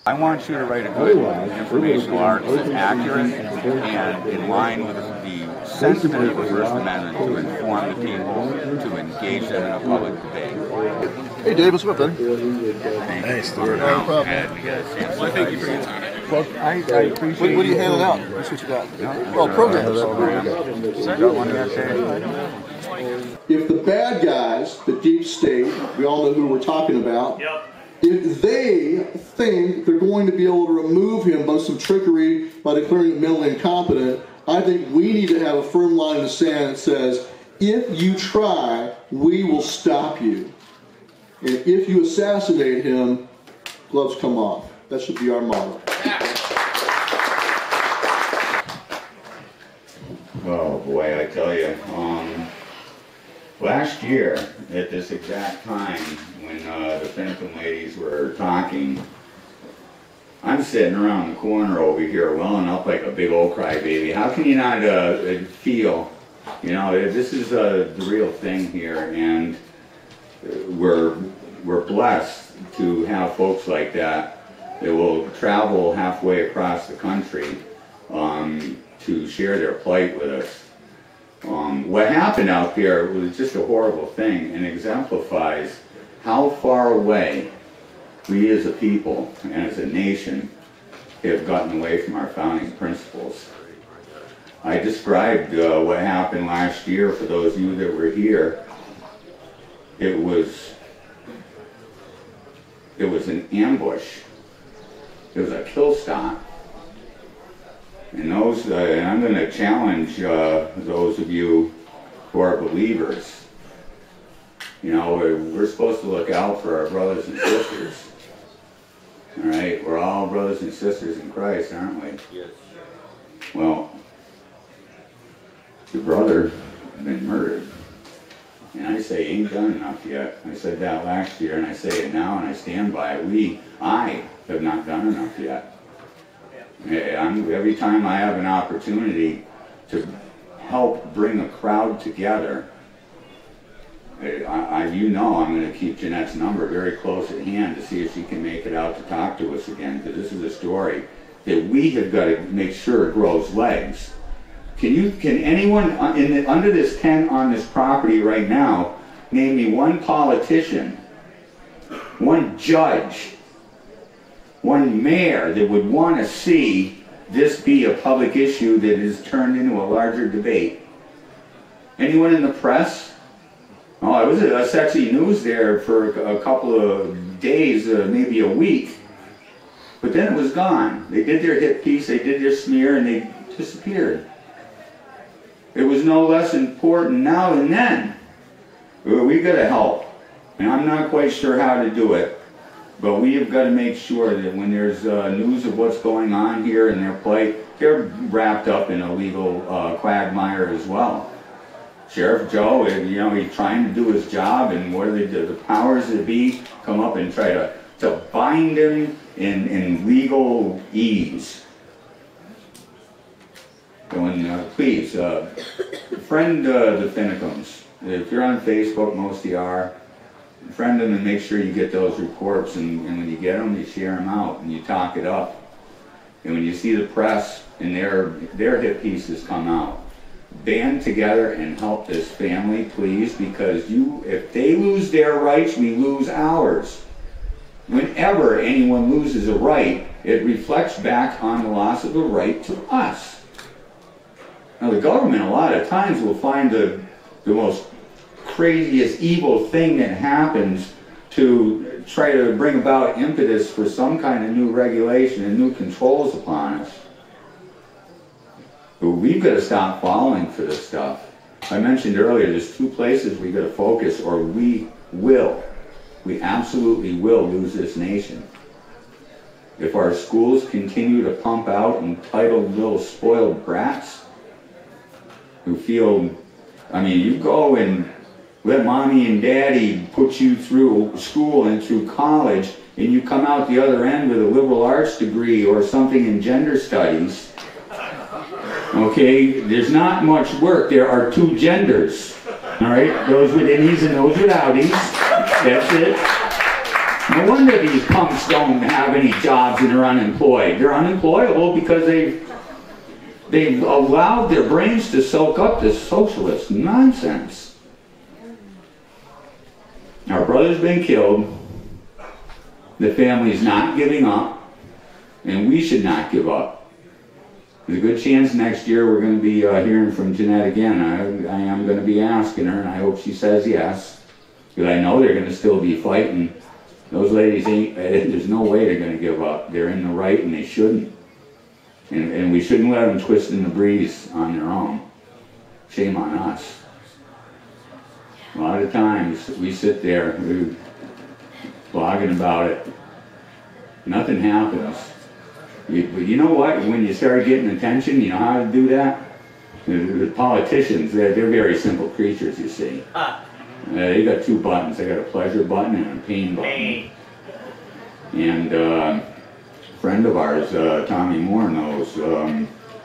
I want you to write a good informational article that's accurate and in line with the sentiment of the First Amendment to inform the people, to engage them in a public debate. Hey Dave, what's up, buddy? Hey, Stewart. No problem. Well, thank you for your time. Well, I appreciate what are you handing out? That's what you got. Well, programs. If the bad guys, the deep state, we all know who we're talking about, if they think they're going to be able to remove him by some trickery by declaring him mentally incompetent, I think we need to have a firm line in the sand that says, if you try, we will stop you. And if you assassinate him, gloves come off. That should be our motto. Oh boy, I tell you, last year at this exact time when the Fenton ladies were talking, I'm sitting around the corner over here welling up like a big old crybaby. How can you not feel, you know, this is the real thing here, and we're blessed to have folks like that will travel halfway across the country to share their plight with us. What happened out there was just a horrible thing and exemplifies how far away we as a people and as a nation have gotten away from our founding principles. I described what happened last year for those of you that were here. It was an ambush. It was a kill stop. And those, and I'm going to challenge those of you who are believers. You know, we're supposed to look out for our brothers and sisters. All right, we're all brothers and sisters in Christ, aren't we? Yes. Well, your brother has been murdered. And I say, ain't done enough yet. I said that last year, and I say it now, and I stand by it. I have not done enough yet. Every time I have an opportunity to help bring a crowd together, you know I'm going to keep Jeanette's number very close at hand to see if she can make it out to talk to us again, because this is a story that we have got to make sure it grows legs. Can anyone under this tent on this property right now name me one politician, one judge, one mayor that would want to see this be a public issue that is turned into a larger debate? Anyone in the press? Oh, it was a sexy news there for a couple of days, maybe a week, but then it was gone. They did their hit piece, they did their smear, and they disappeared. It was no less important now than then. We got to help, and I'm not quite sure how to do it. But we have got to make sure that when there's news of what's going on here in their plight, they're wrapped up in a legal quagmire as well. Sheriff Joe, you know, he's trying to do his job, and what do they do? The powers that be come up and try to bind him in legal ease. So, please, friend the Finnecums. If you're on Facebook, most of you are. Friend them and make sure you get those reports, and when you get them, you share them out and you talk it up. And when you see the press and their hit pieces come out, band together and help this family, please, because if they lose their rights, we lose ours. Whenever anyone loses a right, it reflects back on the loss of a right to us. Now, the government a lot of times will find the most craziest evil thing that happens to try to bring about impetus for some kind of new regulation and new controls upon us. But we've got to stop falling for this stuff. I mentioned earlier, there's two places we've got to focus, or we absolutely will lose this nation. If our schools continue to pump out entitled little spoiled brats who feel, I mean, you go and let mommy and daddy put you through school and through college, and you come out the other end with a liberal arts degree or something in gender studies. Okay, there's not much work. There are two genders. All right, those with innies and those with outies. That's it. No wonder these punks don't have any jobs and are unemployed. They're unemployable because they've allowed their brains to soak up this socialist nonsense. Our brother's been killed. The family's not giving up, and we should not give up. There's a good chance next year we're going to be hearing from Jeanette again. I am going to be asking her, and I hope she says yes, because I know they're going to still be fighting. Those ladies ain't, there's no way they're going to give up. They're in the right, and they shouldn't. And we shouldn't let them twist in the breeze on their own. Shame on us. A lot of times we sit there, we're blogging about it. Nothing happens. But you know what? When you start getting attention, you know how to do that? The politicians, they're very simple creatures, you see. They got two buttons. They got a pleasure button and a pain button. And a friend of ours, Tommy Moore, knows,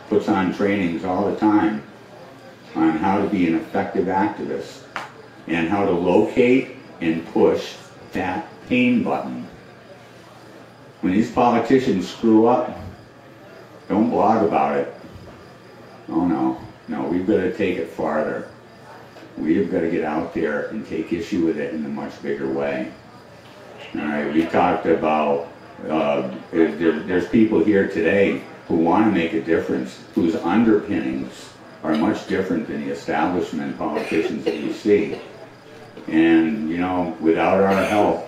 puts on trainings all the time on how to be an effective activist and how to locate and push that pain button. When these politicians screw up, don't blog about it. Oh no, no, we've got to take it farther. We've got to get out there and take issue with it in a much bigger way. All right, we talked about, there's people here today who want to make a difference, whose underpinnings are much different than the establishment politicians that you see. And, you know, without our help,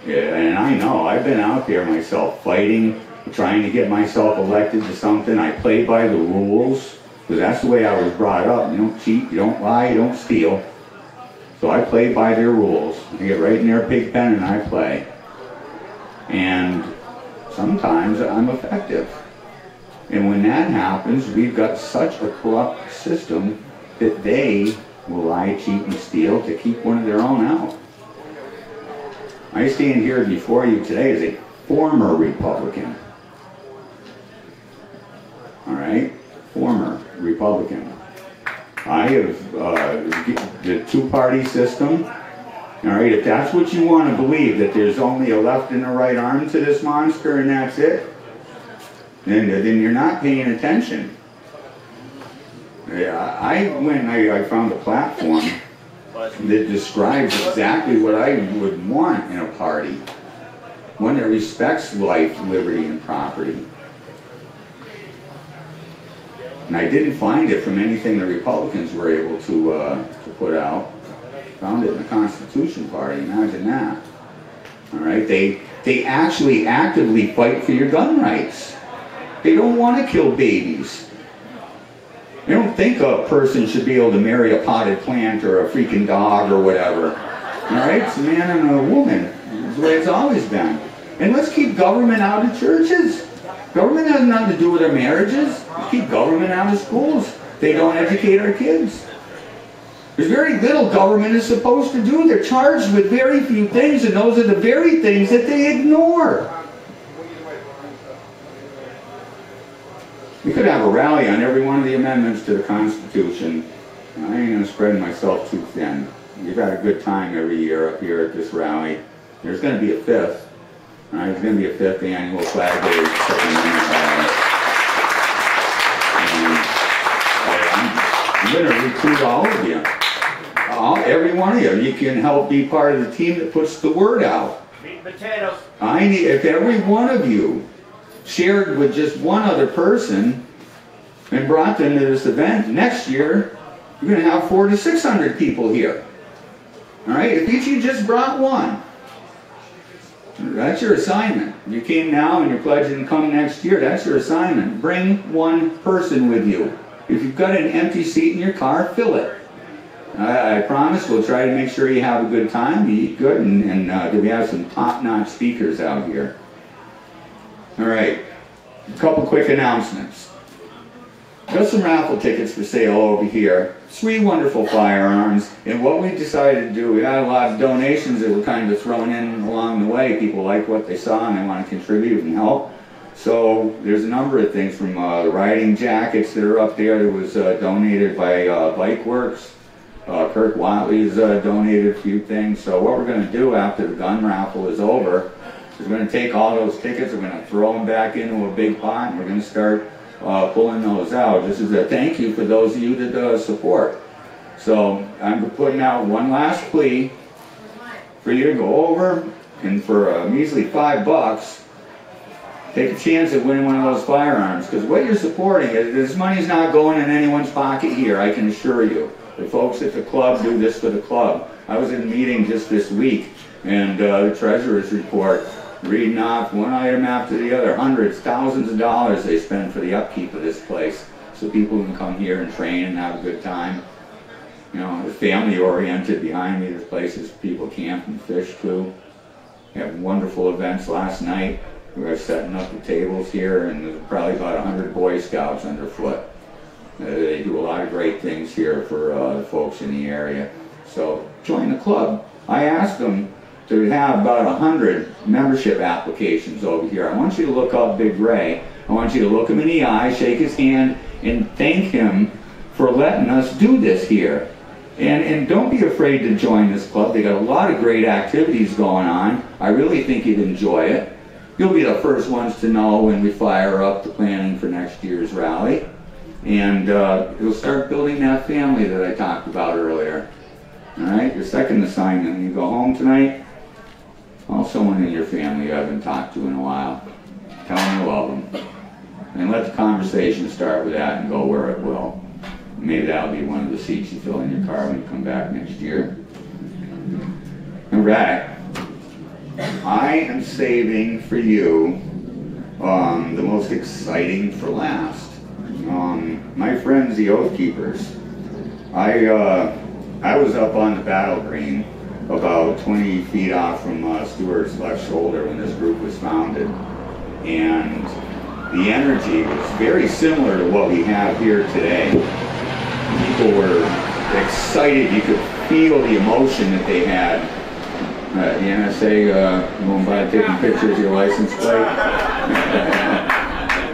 and I know, I've been out there myself fighting, trying to get myself elected to something. I play by the rules, because that's the way I was brought up. You don't cheat, you don't lie, you don't steal. So I play by their rules. I get right in their pig pen and I play. And sometimes I'm effective. And when that happens, we've got such a corrupt system that they will lie, cheat, and steal to keep one of their own out. I stand here before you today as a former Republican. All right? Former Republican. I have the two-party system. All right, if that's what you want to believe, that there's only a left and a right arm to this monster and that's it, then you're not paying attention. I found a platform that describes exactly what I would want in a party. One that respects life, liberty, and property. And I didn't find it from anything the Republicans were able to put out. Found it in the Constitution Party, imagine that. All right, they actually actively fight for your gun rights. They don't want to kill babies. They don't think a person should be able to marry a potted plant or a freaking dog or whatever. All right, it's a man and a woman. It's the way it's always been. And let's keep government out of churches. Government has nothing to do with our marriages. Let's keep government out of schools. They don't educate our kids. There's very little government is supposed to do. They're charged with very few things, and those are the very things that they ignore. We could have a rally on every one of the amendments to the Constitution. I ain't going to spread myself too thin. You've got a good time every year up here at this rally. There's going to be a fifth. All right, there's going to be a fifth annual flag day Second Amendment rally. I'm going to recruit all of you. Every one of you. You can help be part of the team that puts the word out. Meat and potatoes. If every one of you shared with just one other person and brought them to this event, next year you're going to have 400 to 600 people here. All right, if each of you just brought one, that's your assignment. You came now and you're pledging to come next year, that's your assignment. Bring one person with you. If you've got an empty seat in your car, fill it. I promise we'll try to make sure you have a good time, you eat good, and we have some top-notch speakers out here. All right, a couple quick announcements. Got some raffle tickets for sale over here. 3 wonderful firearms. And what we decided to do, we had a lot of donations that were kind of thrown in along the way. People like what they saw and they want to contribute and help. So there's a number of things from the riding jackets that are up there that was donated by Bike Works. Kirk Watley's donated a few things. So what we're going to do after the gun raffle is over is we're going to take all those tickets, we're going to throw them back into a big pot, and we're going to start pulling those out. This is a thank you for those of you that support. So I'm putting out one last plea for you to go over, and for a measly $5, take a chance at winning one of those firearms, because what you're supporting, this money's not going in anyone's pocket here, I can assure you. The folks at the club do this for the club. I was in a meeting just this week, and the treasurer's report, reading off one item after the other, hundreds, thousands of dollars they spend for the upkeep of this place, so people can come here and train and have a good time. You know, it's family oriented behind me. There's places people camp and fish too. We had wonderful events last night. We were setting up the tables here, and there's probably about 100 Boy Scouts underfoot. They do a lot of great things here for the folks in the area. So join the club. I asked them to have about 100 membership applications over here. I want you to look up Big Ray. I want you to look him in the eye, shake his hand, and thank him for letting us do this here. And don't be afraid to join this club. They got a lot of great activities going on. I really think you'd enjoy it. You'll be the first ones to know when we fire up the planning for next year's rally. And it'll start building that family that I talked about earlier. All right, your second assignment, when you go home tonight, call someone in your family you haven't talked to in a while. Tell them you love them. And let the conversation start with that and go where it will. Maybe that'll be one of the seats you fill in your car when you come back next year. All right. I am saving for you the most exciting for last. My friends, the Oath Keepers. I was up on the battle green about 20 feet off from Stewart's left shoulder when this group was founded. And the energy was very similar to what we have here today. People were excited. You could feel the emotion that they had. The NSA going by taking pictures of your license plate.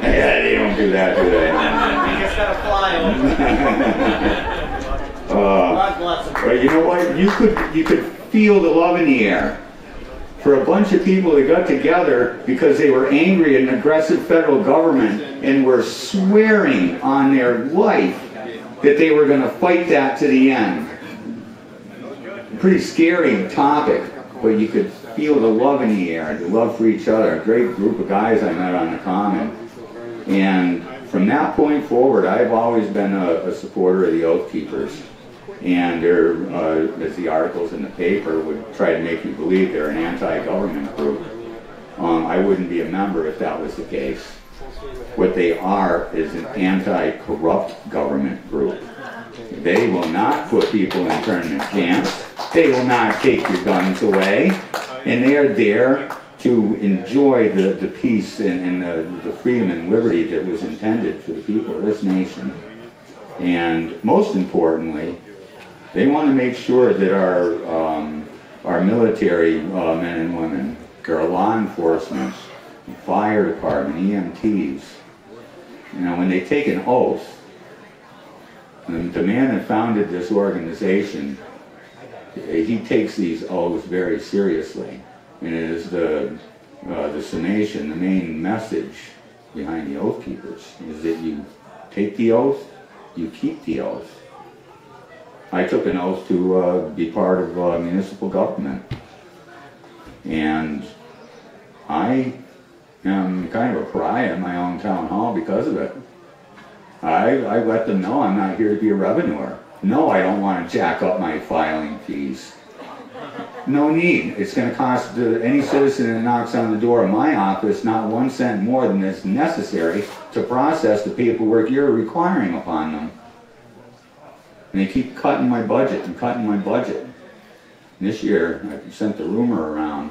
Yeah, they don't do that, do they? You just gotta fly over. But you know what? You could feel the love in the air. For a bunch of people that got together because they were angry at an aggressive federal government and were swearing on their life that they were going to fight that to the end. Pretty scary topic, but you could feel the love in the air, the love for each other. A great group of guys I met on the Common. And from that point forward, I've always been a supporter of the Oath Keepers. And they're, as the articles in the paper would try to make you believe, they're an anti-government group. I wouldn't be a member if that was the case. What they are is an anti-corrupt government group. They will not put people in internment camps. They will not take your guns away. And they are there to enjoy the peace and the freedom and liberty that was intended for the people of this nation. And most importantly, they want to make sure that our military men and women, our law enforcement, fire department, EMTs, you know, when they take an oath, the man that founded this organization, he takes these oaths very seriously. And it is the summation, the main message behind the Oath Keepers, is that you take the oath, you keep the oath. I took an oath to be part of municipal government. And I am kind of a pariah in my own town hall because of it. I let them know I'm not here to be a revenuer. No, I don't want to jack up my filing fees. No need. It's going to cost any citizen that knocks on the door of my office not 1 cent more than is necessary to process the paperwork you're requiring upon them. And they keep cutting my budget and cutting my budget. And this year, I sent the rumor around,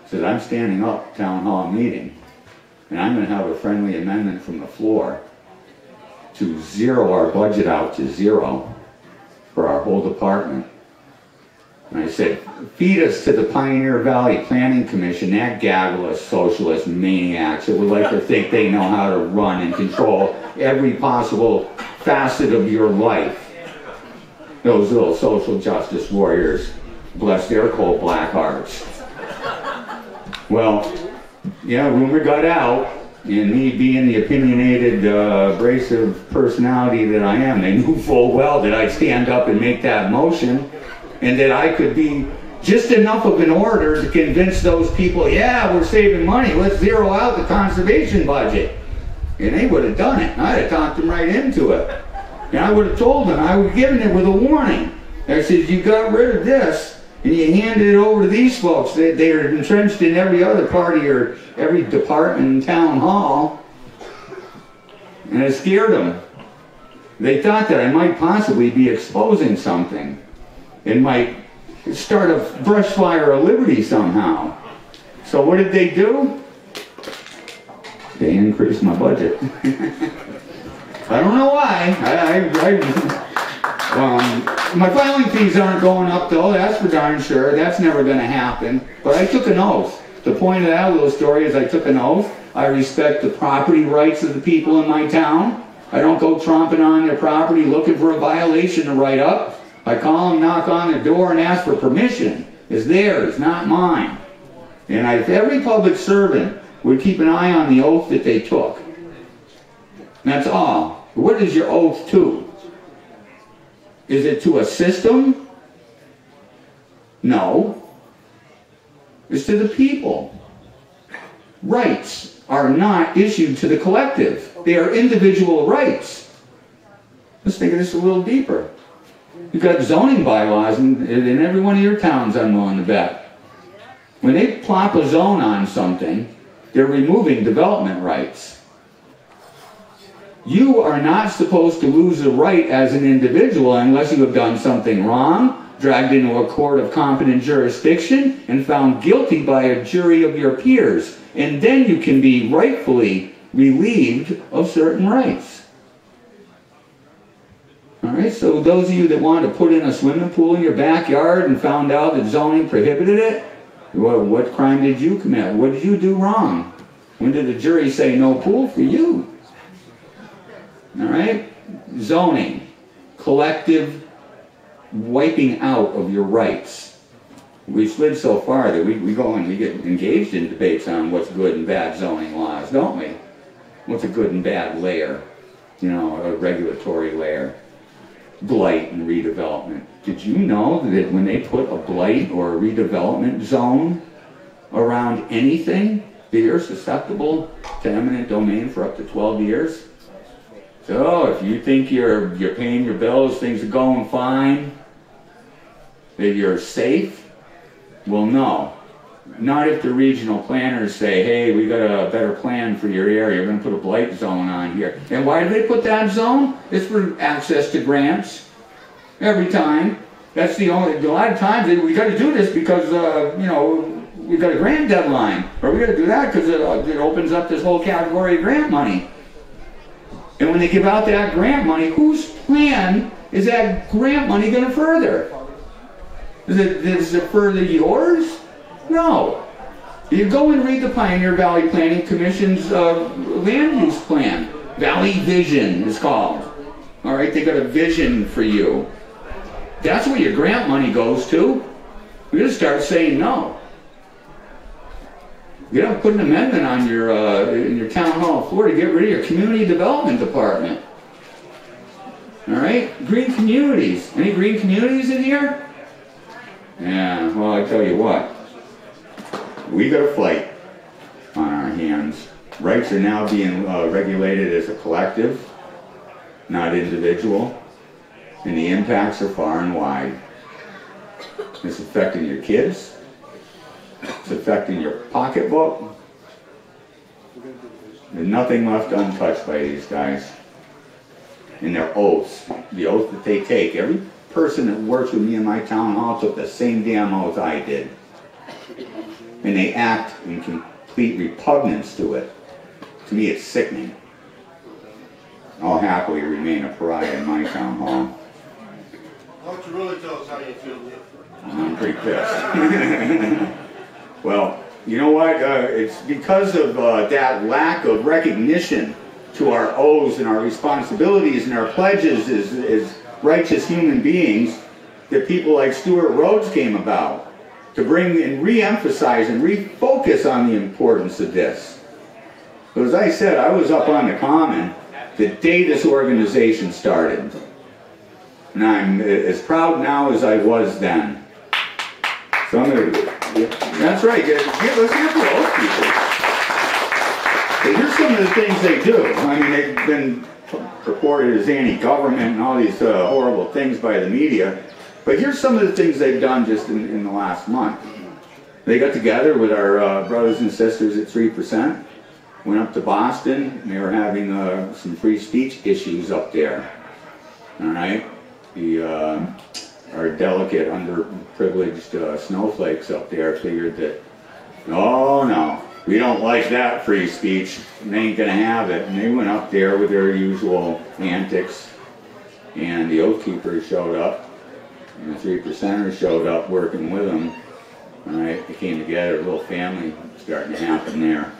said I'm standing up at town hall meeting, and I'm going to have a friendly amendment from the floor to zero our budget out to zero for our whole department. And I said, feed us to the Pioneer Valley Planning Commission, that gaggle of socialist maniacs that would like to think they know how to run and control every possible facet of your life. Those little social justice warriors, bless their cold black hearts. Well, yeah, rumor got out, and me being the opinionated, abrasive personality that I am, they knew full well that I'd stand up and make that motion, and that I could be just enough of an orator to convince those people, yeah, we're saving money, let's zero out the conservation budget. And they would have done it. I'd have talked them right into it. And I would have told them, I would have given it with a warning. I said, you got rid of this, and you handed it over to these folks. They are entrenched in every other party or every department in town hall. And it scared them. They thought that I might possibly be exposing something. It might start a brush fire of liberty somehow. So what did they do? They increased my budget. I don't know why. My filing fees aren't going up though, that's for darn sure. That's never going to happen. But I took an oath. The point of that little story is I took an oath. I respect the property rights of the people in my town. I don't go tromping on their property looking for a violation to write up. I call them, knock on their door, and ask for permission. It's theirs, not mine. And every public servant would keep an eye on the oath that they took. That's all. What is your oath to? Is it to a system? No. It's to the people. Rights are not issued to the collective. They are individual rights. Let's think of this a little deeper. You've got zoning bylaws in every one of your towns, I'm willing to bet. When they plop a zone on something, they're removing development rights. You are not supposed to lose a right as an individual unless you have done something wrong, dragged into a court of competent jurisdiction, and found guilty by a jury of your peers. And then you can be rightfully relieved of certain rights. Alright, so those of you that wanted to put in a swimming pool in your backyard and found out that zoning prohibited it, what crime did you commit? What did you do wrong? When did the jury say no pool for you? Alright? Zoning. Collective wiping out of your rights. We slid so far that we go and we get engaged in debates on what's good and bad zoning laws, don't we? What's a good and bad layer? You know, a regulatory layer. Blight and redevelopment. Did you know that when they put a blight or a redevelopment zone around anything, that you're susceptible to eminent domain for up to 12 years? So if you think you're paying your bills, things are going fine, that you're safe, well, no. Not if the regional planners say, hey, we got a better plan for your area, we're going to put a blight zone on here. And why do they put that zone? It's for access to grants. Every time. That's the only, a lot of times we got to do this because, you know, we've got a grant deadline. Or we got to do that because it opens up this whole category of grant money. And when they give out that grant money, whose plan is that grant money going to further? Does it further yours? No. You go and read the Pioneer Valley Planning Commission's land use plan. Valley Vision is called. All right, they got a vision for you. That's where your grant money goes to. We're going to start saying no. You got to put an amendment on your in your town hall floor to get rid of your community development department. All right, green communities. Any green communities in here? Yeah. Well, I tell you what. We got a fight on our hands. Rights are now being regulated as a collective, not individual, and the impacts are far and wide. It's affecting your kids. It's affecting your pocketbook. There's nothing left untouched by these guys. And their oaths, the oath that they take. Every person that works with me in my town hall took the same damn oath I did. And they act in complete repugnance to it. To me, it's sickening. I'll happily remain a pariah in my town hall. Why don't you really tell us how you feel? I'm pretty pissed. Well, you know what? It's because of that lack of recognition to our oaths and our responsibilities and our pledges is righteous human beings that people like Stewart Rhodes came about to bring and re-emphasize and refocus on the importance of this. But as I said, I was up on the Common the day this organization started. And I'm as proud now as I was then. So I'm going to, that's right, let's hear for those people. But here's some of the things they do. I mean, they've been purported as anti-government and all these horrible things by the media. But here's some of the things they've done just in the last month. They got together with our brothers and sisters at 3%, went up to Boston, and they were having some free speech issues up there. All right? Our delicate, underprivileged snowflakes up there figured that, oh no, we don't like that free speech, they ain't gonna have it. And they went up there with their usual antics, and the Oath Keepers showed up, and the 3%ers showed up working with them. All right, they came together, a little family starting to happen there.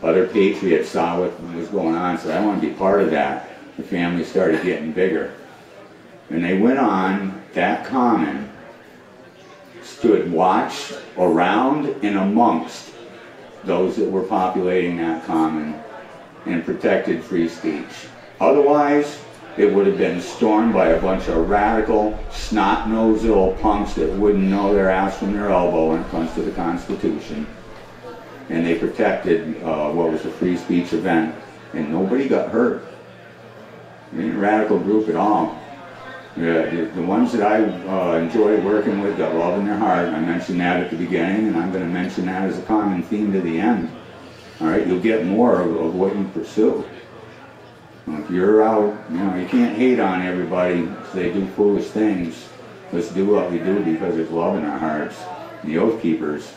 Other patriots saw what was going on, so I want to be part of that. The family started getting bigger. And they went on that Common, stood watched around and amongst those that were populating that Common and protected free speech. Otherwise, it would have been stormed by a bunch of radical, snot-nosed little punks that wouldn't know their ass from their elbow when it comes to the Constitution. And they protected what was a free speech event, and nobody got hurt. It ain't a radical group at all. The ones that I enjoy working with got love in their heart. I mentioned that at the beginning, and I'm going to mention that as a common theme to the end. All right, you'll get more of what you pursue. If you're out, you can't hate on everybody because they do foolish things. Let's do what we do because there's love in our hearts. The Oath Keepers,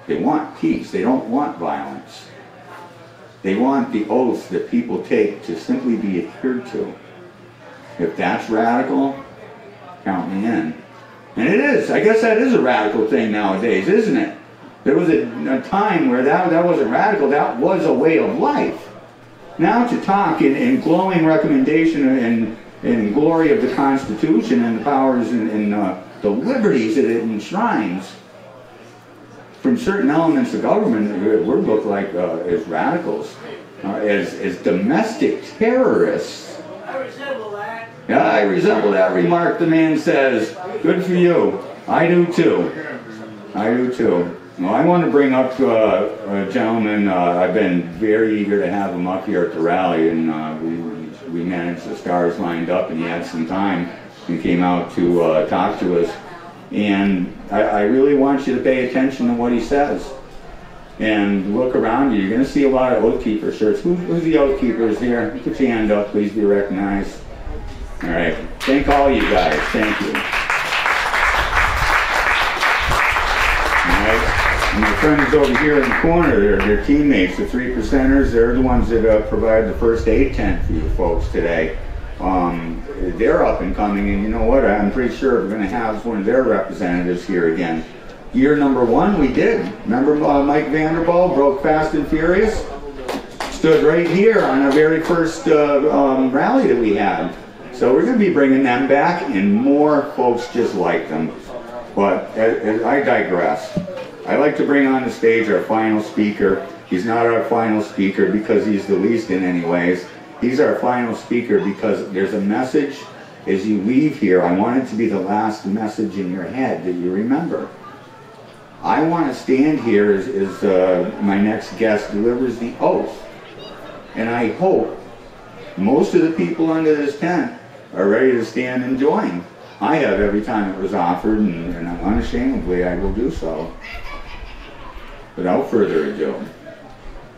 they want peace. They don't want violence. They want the oaths that people take to simply be adhered to. If that's radical, count me in. And it is. I guess that is a radical thing nowadays, isn't it? There was a time where that wasn't radical. That was a way of life. Now to talk in glowing recommendation and glory of the Constitution and the powers and the liberties that it enshrines from certain elements of government, we look like as radicals, as domestic terrorists. I resemble that. Yeah, I resemble that remark, the man says. Good for you. I do too. I do too. Well, I want to bring up a gentleman. I've been very eager to have him up here at the rally, and we managed the stars lined up, and he had some time and came out to talk to us. And I really want you to pay attention to what he says. And look around you. You're going to see a lot of Oath Keeper shirts. Who's the Oath Keepers here? Put your hand up, please be recognized. All right. Thank all you guys. Thank you. All right. And my friends over here in the corner, they're teammates, the 3%ers. They're the ones that provide the first aid tent for you folks today. They're up and coming, and you know what? I'm pretty sure we're going to have one of their representatives here again. Year number 1, we did. Remember Mike Vanderbilt broke Fast and Furious? Stood right here on our very first rally that we had. So we're going to be bringing them back and more folks just like them. But I digress. I'd like to bring on the stage our final speaker. He's not our final speaker because he's the least in any ways. He's our final speaker because there's a message as you leave here. I want it to be the last message in your head that you remember. I want to stand here as my next guest delivers the oath. And I hope most of the people under this tent are ready to stand and join. I have every time it was offered, and unashamedly I will do so. Without further ado,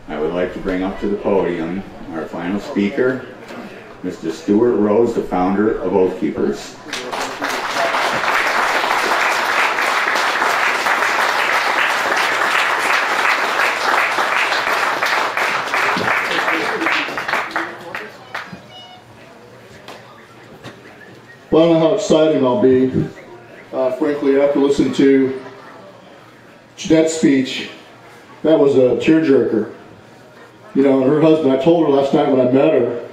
I would like to bring up to the podium our final speaker, Mr. Stewart Rhodes, the founder of Oath Keepers. Well, I don't know how exciting I'll be. Frankly, after listening to Jeanette's speech, that was a tearjerker. You know, her husband, I told her last night when I met her,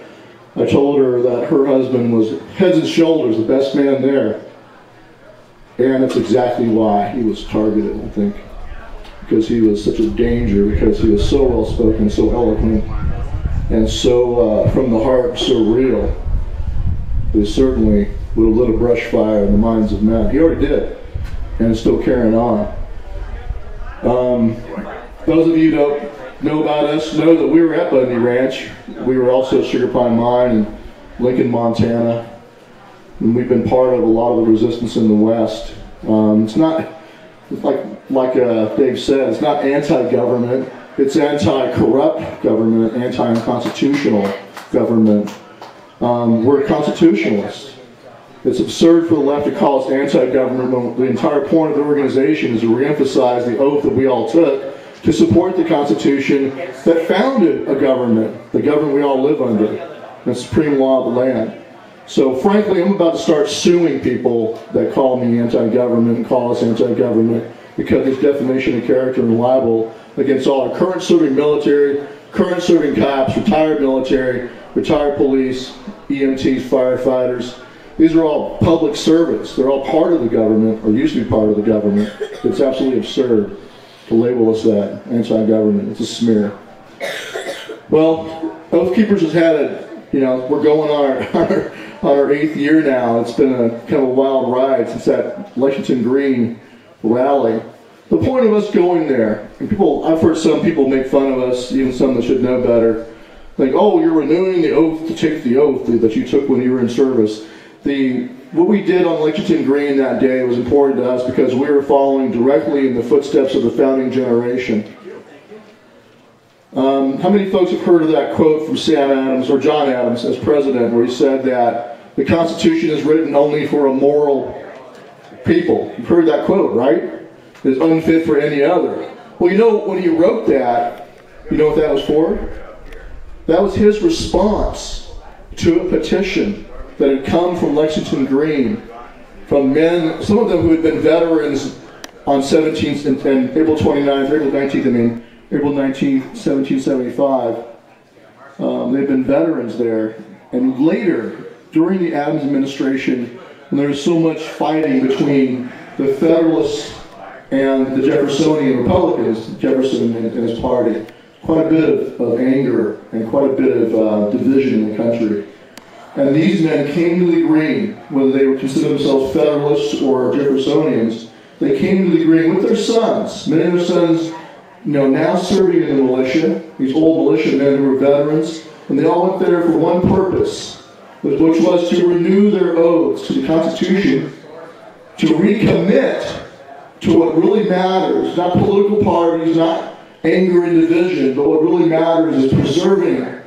I told her that her husband was heads and shoulders the best man there. And that's exactly why he was targeted, I think. Because he was such a danger, because he was so well spoken, so eloquent, and so from the heart, so real. It certainly would have lit a brush fire in the minds of men. He already did, and is still carrying on. Those of you who don't know about us know that we were at Bundy Ranch. We were also at Sugar Pine Mine in Lincoln, Montana. And we've been part of a lot of the resistance in the West. It's not, like Dave said, it's not anti-government. It's anti-corrupt government, anti-constitutional government. We're constitutionalists. It's absurd for the left to call us anti-government when the entire point of the organization is to reemphasize the oath that we all took to support the Constitution that founded a government, the government we all live under, the supreme law of the land. So frankly, I'm about to start suing people that call me anti-government and call us anti-government because it's defamation of character and libel against all our current serving military, current serving cops, retired military, retired police, EMTs, firefighters. These are all public servants. They're all part of the government, or used to be part of the government. It's absolutely absurd to label us that, anti-government. It's a smear. Well, Oath Keepers has had it, we're going on our 8th year now. It's been a kind of a wild ride since that Lexington Green rally. The point of us going there, and I've heard some people make fun of us, even some that should know better, like, oh, you're renewing the oath to take the oath that you took when you were in service. What we did on Lexington Green that day was important to us because we were following directly in the footsteps of the founding generation. How many folks have heard of that quote from Sam Adams, or John Adams as president, where he said that the Constitution is written only for a moral people? You've heard that quote, right? It's unfit for any other. Well, when he wrote that, you know what that was for? That was his response to a petition that had come from Lexington Green, from men, some of them who had been veterans on 17th and April 29th, April 19th, April 19th, 1775. They've been veterans there. And later, during the Adams administration, when there was so much fighting between the Federalists and the Jeffersonian Republicans, Jefferson and his party, quite a bit of anger and quite a bit of division in the country. And these men came to the Green, whether they would consider themselves Federalists or Jeffersonians, they came to the Green with their sons. Many of their sons, now serving in the militia, these old militia men who were veterans, and they all went there for one purpose, which was to renew their oaths to the Constitution, to recommit to what really matters, not political parties, not anger and division, but what really matters is preserving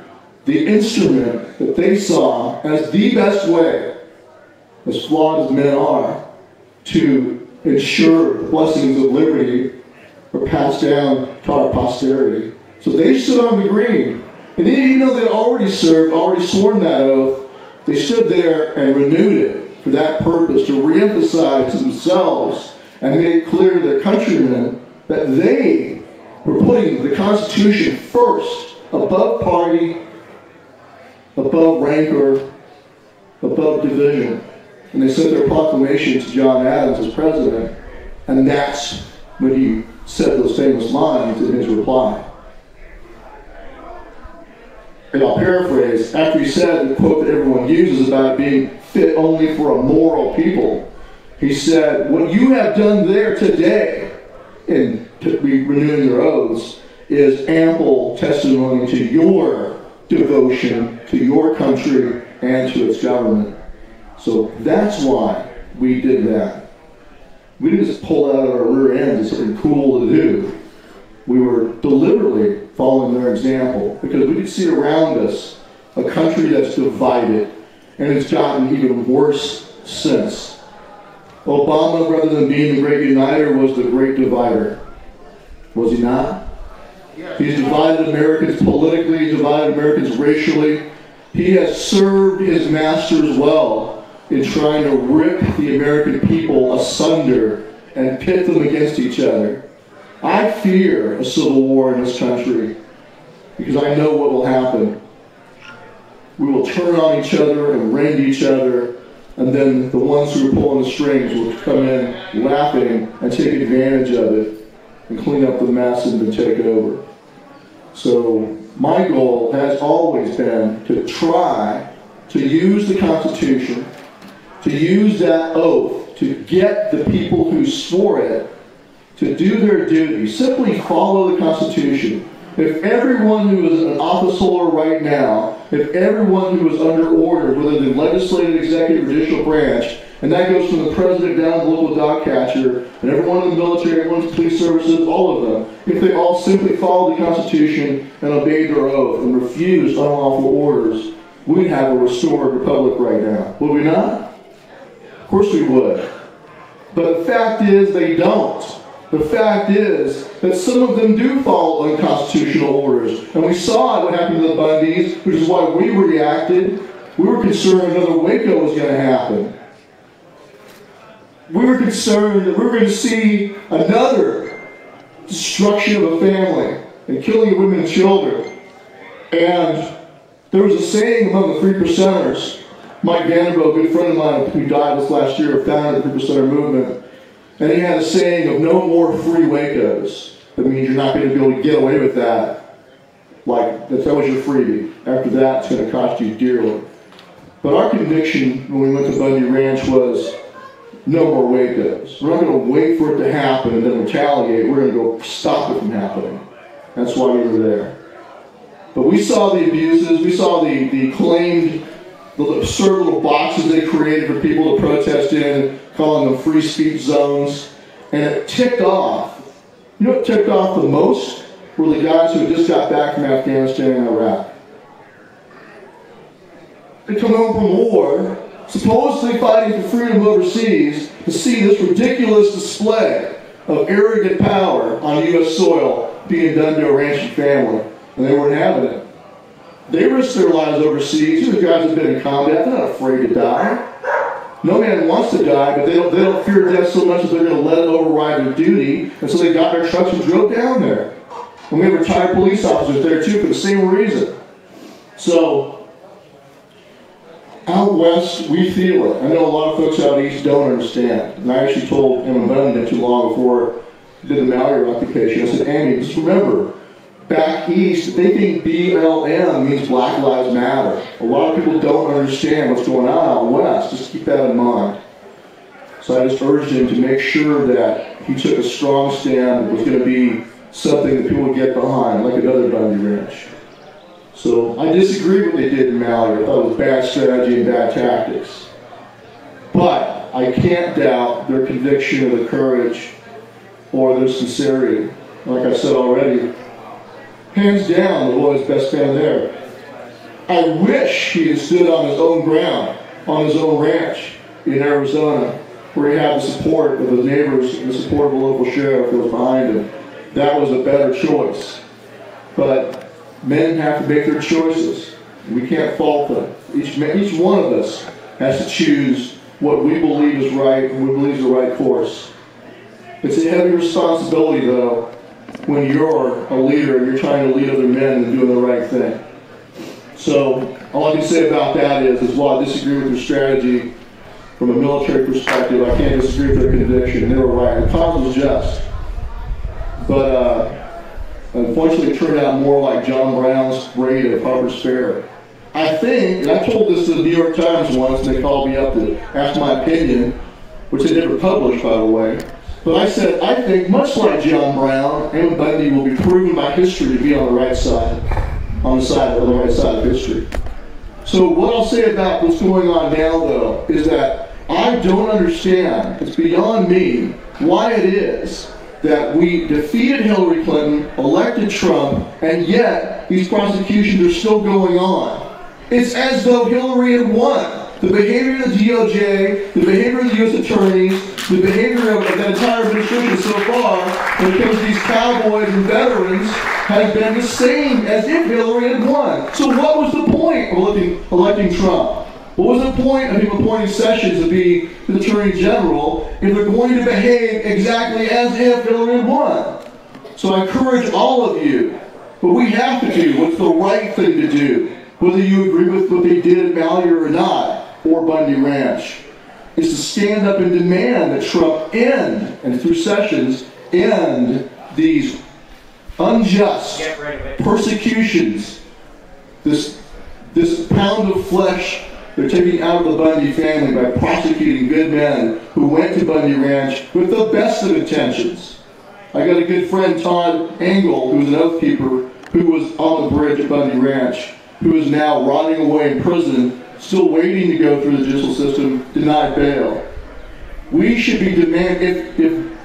the instrument that they saw as the best way, as flawed as men are, to ensure the blessings of liberty are passed down to our posterity. So they stood on the Green, and even though they already sworn that oath, they stood there and renewed it for that purpose, to reemphasize to themselves and make it clear to their countrymen that they were putting the Constitution first, above party, above rancor, above division. And they sent their proclamation to John Adams as president, and that's when he said those famous lines in his reply. And I'll paraphrase, after he said the quote that everyone uses about being fit only for a moral people, he said, what you have done there today in renewing your oaths is ample testimony to your devotion to your country and to its government. So that's why we did that. We didn't just pull out of our rear ends as something cool to do. We were deliberately following their example because we could see around us a country that's divided, and it's gotten even worse since. Obama, rather than being the great uniter, was the great divider. Was he not? He's divided Americans politically, he's divided Americans racially. He has served his masters well in trying to rip the American people asunder and pit them against each other. I fear a civil war in this country because I know what will happen. we will turn on each other and rend each other, and then the ones who are pulling the strings will come in laughing and take advantage of it and clean up the mess and then take over. So my goal has always been to try to use the Constitution, to use that oath, to get the people who swore it to do their duty. Simply follow the Constitution. If everyone who is an office holder right now, if everyone who is under order, whether the legislative, executive, or judicial branch, and that goes from the president down to the local dog catcher, and everyone in the military, everyone in the police services, all of them, if they all simply followed the Constitution and obeyed their oath and refused unlawful orders, we'd have a restored republic right now. Would we not? Of course we would. But the fact is they don't. The fact is that some of them do follow unconstitutional orders. And we saw what happened to the Bundys, which is why we reacted. We were concerned another Waco was going to happen. We were concerned that we were going to see another destruction of a family and killing of women and children. And there was a saying among the 3%ers. Mike Vanderbilt, a good friend of mine who died this last year, founded the 3%er movement. And he had a saying of no more free Wacos. That means you're not going to be able to get away with that. Like, that was your freebie. After that, it's going to cost you dearly. But our conviction when we went to Bundy Ranch was no more Wacos. We're not going to wait for it to happen and then retaliate. We're going to go stop it from happening. That's why we were there. But we saw the abuses. We saw the claimed, the absurd little boxes they created for people to protest in, calling them free speech zones, and it ticked off. You know what ticked off the most? Were the guys who had just got back from Afghanistan and Iraq. They come home from war, supposedly fighting for freedom overseas, to see this ridiculous display of arrogant power on U.S. soil being done to a ranching family, and they weren't having it. They risked their lives overseas. These guys have been in combat. They're not afraid to die. No man wants to die, but they don't fear death so much that they're going to let it override their duty, and so they got their trucks and drove down there. And we have retired police officers there too for the same reason. So, out west, we feel it. I know a lot of folks out east don't understand. And I actually told Emma Bundy not too long before I did the Mallory occupation, I said, Amy, just remember, back east, they think BLM means Black Lives Matter. A lot of people don't understand what's going on out west. Just keep that in mind. So I just urged him to make sure that he took a strong stand. It was going to be something that people would get behind, like another Bundy Ranch. So I disagree with what they did in Mallory. I thought it was bad strategy and bad tactics. But I can't doubt their conviction or their courage or their sincerity. Like I said already, hands down, the boy's best man there. I wish he had stood on his own ground, on his own ranch in Arizona, where he had the support of his neighbors and the support of the local sheriff that was behind him. That was a better choice. But men have to make their choices. We can't fault them. Each one of us has to choose what we believe is right and we believe is the right course. It's a heavy responsibility, though, when you're a leader and you're trying to lead other men and doing the right thing. So all I can say about that is while I disagree with their strategy from a military perspective, I can't disagree with their conviction. They were right. The cause was just. But unfortunately it turned out more like John Brown's raid at Harper's Ferry. I think, and I told this to the New York Times once, and they called me up to ask my opinion, which they never published, by the way. But I said, I think, much like John Brown, Emmett Bundy will be proven by history to be on the right side, on the right side of history. So what I'll say about what's going on now, though, is that I don't understand, it's beyond me, why it is that we defeated Hillary Clinton, elected Trump, and yet these prosecutions are still going on. It's as though Hillary had won. The behavior of the DOJ, the behavior of the U.S. attorneys, the behavior of the entire administration so far, when it comes to these cowboys and veterans, has been the same as if Hillary had won. So what was the point of electing Trump? What was the point of him appointing Sessions to be the Attorney General if they're going to behave exactly as if Hillary had won? So I encourage all of you, but we have to do what's the right thing to do. whether you agree with what they did at Malheur or not, or Bundy Ranch, is to stand up and demand that Trump end, and through Sessions, end these unjust persecutions, this pound of flesh they're taking out of the Bundy family by prosecuting good men who went to Bundy Ranch with the best of intentions. I got a good friend, Todd Engel, who was an oath keeper, who was on the bridge at Bundy Ranch, who is now rotting away in prison, still waiting to go through the judicial system, denied bail. We should be demanding, if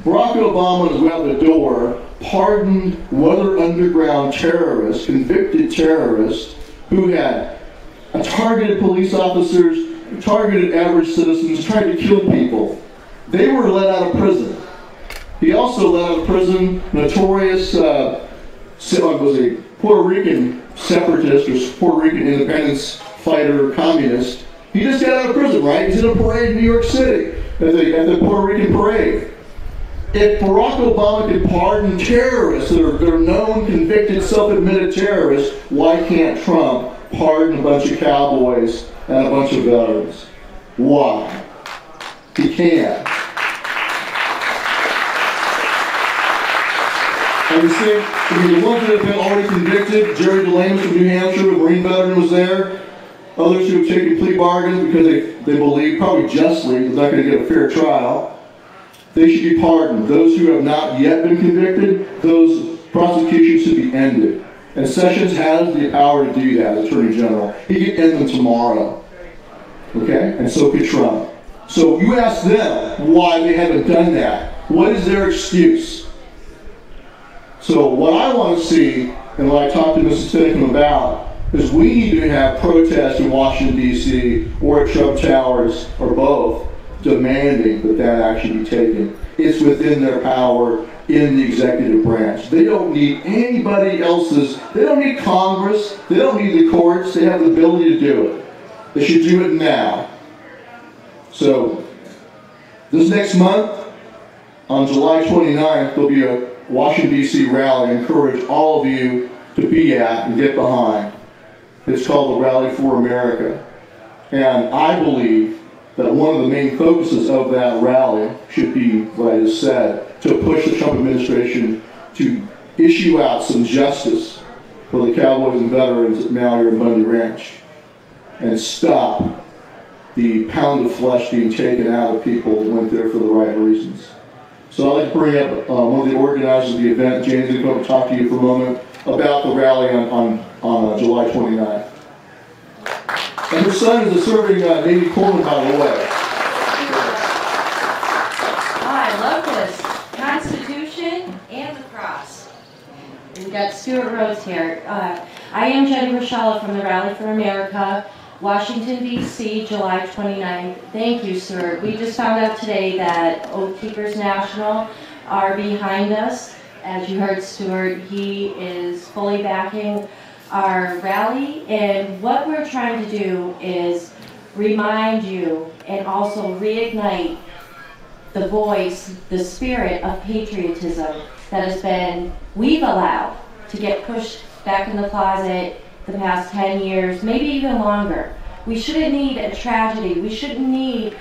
Barack Obama is out the door, pardoned Weather Underground terrorists, convicted terrorists, who had targeted police officers, targeted average citizens, tried to kill people. They were let out of prison. He also let out of prison notorious was a Puerto Rican separatist or Puerto Rican independence fighter, communist. He just got out of prison, right? He's in a parade in New York City at the Puerto Rican parade. If Barack Obama can pardon terrorists that are known, convicted, self-admitted terrorists, why can't Trump pardon a bunch of cowboys and a bunch of veterans? Why? He can't. And you see, the ones that have been already convicted, Jerry DeLamus from New Hampshire, a Marine veteran, was there. Others who have taken plea bargains because they believe, probably justly, they're not going to get a fair trial. They should be pardoned. Those who have not yet been convicted, those prosecutions should be ended. And Sessions has the power to do that as Attorney General. He can end them tomorrow. Okay? And so could Trump. So you ask them why they haven't done that. What is their excuse? So what I want to see, and what I talked to Mrs. Finnecum about, is we need to have protests in Washington, D.C., or at Trump Towers, or both, demanding that action be taken. It's within their power in the executive branch. They don't need anybody else's, they don't need Congress, they don't need the courts, they have the ability to do it. They should do it now. So, this next month, on July 29th, there'll be a Washington, D.C. rally. I encourage all of you to be at and get behind. It's called the Rally for America. And I believe that one of the main focuses of that rally should be, what I just said, to push the Trump administration to issue out some justice for the cowboys and veterans at Malheur and Bundy Ranch and stop the pound of flesh being taken out of people who went there for the right reasons. So I'd like to bring up one of the organizers of the event. Jane's going to come and talk to you for a moment about the rally on July 29th. And her son is a serving Navy corpsman, by the way. I love this. Constitution and the cross. We've got Stewart Rhodes here. I am Jenny Rochella from the Rally for America, Washington, D.C., July 29th. Thank you, Stewart. We just found out today that Oath Keepers National are behind us. As you heard, Stewart, he is fully backing our rally, and what we're trying to do is remind you and also reignite the voice, the spirit of patriotism that has been, we've allowed to get pushed back in the closet the past 10 years, maybe even longer. We shouldn't need a tragedy. We shouldn't need